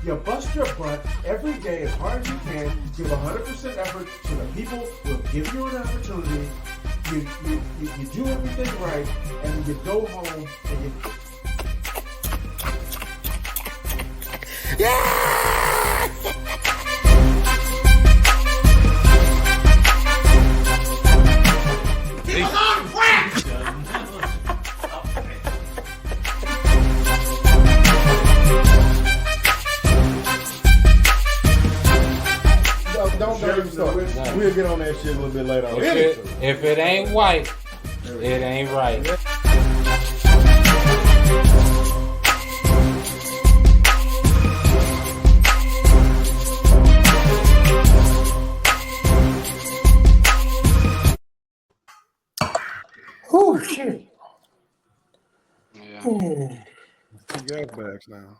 you bust your butt every day as hard as you can. Give 100% effort to the people who have given you an opportunity. You do everything right, and then you go home and you. Don't get me started. We'll get on that shit a little bit later. If it ain't white, it ain't right. Oh shit. Yeah. Two gas bags now.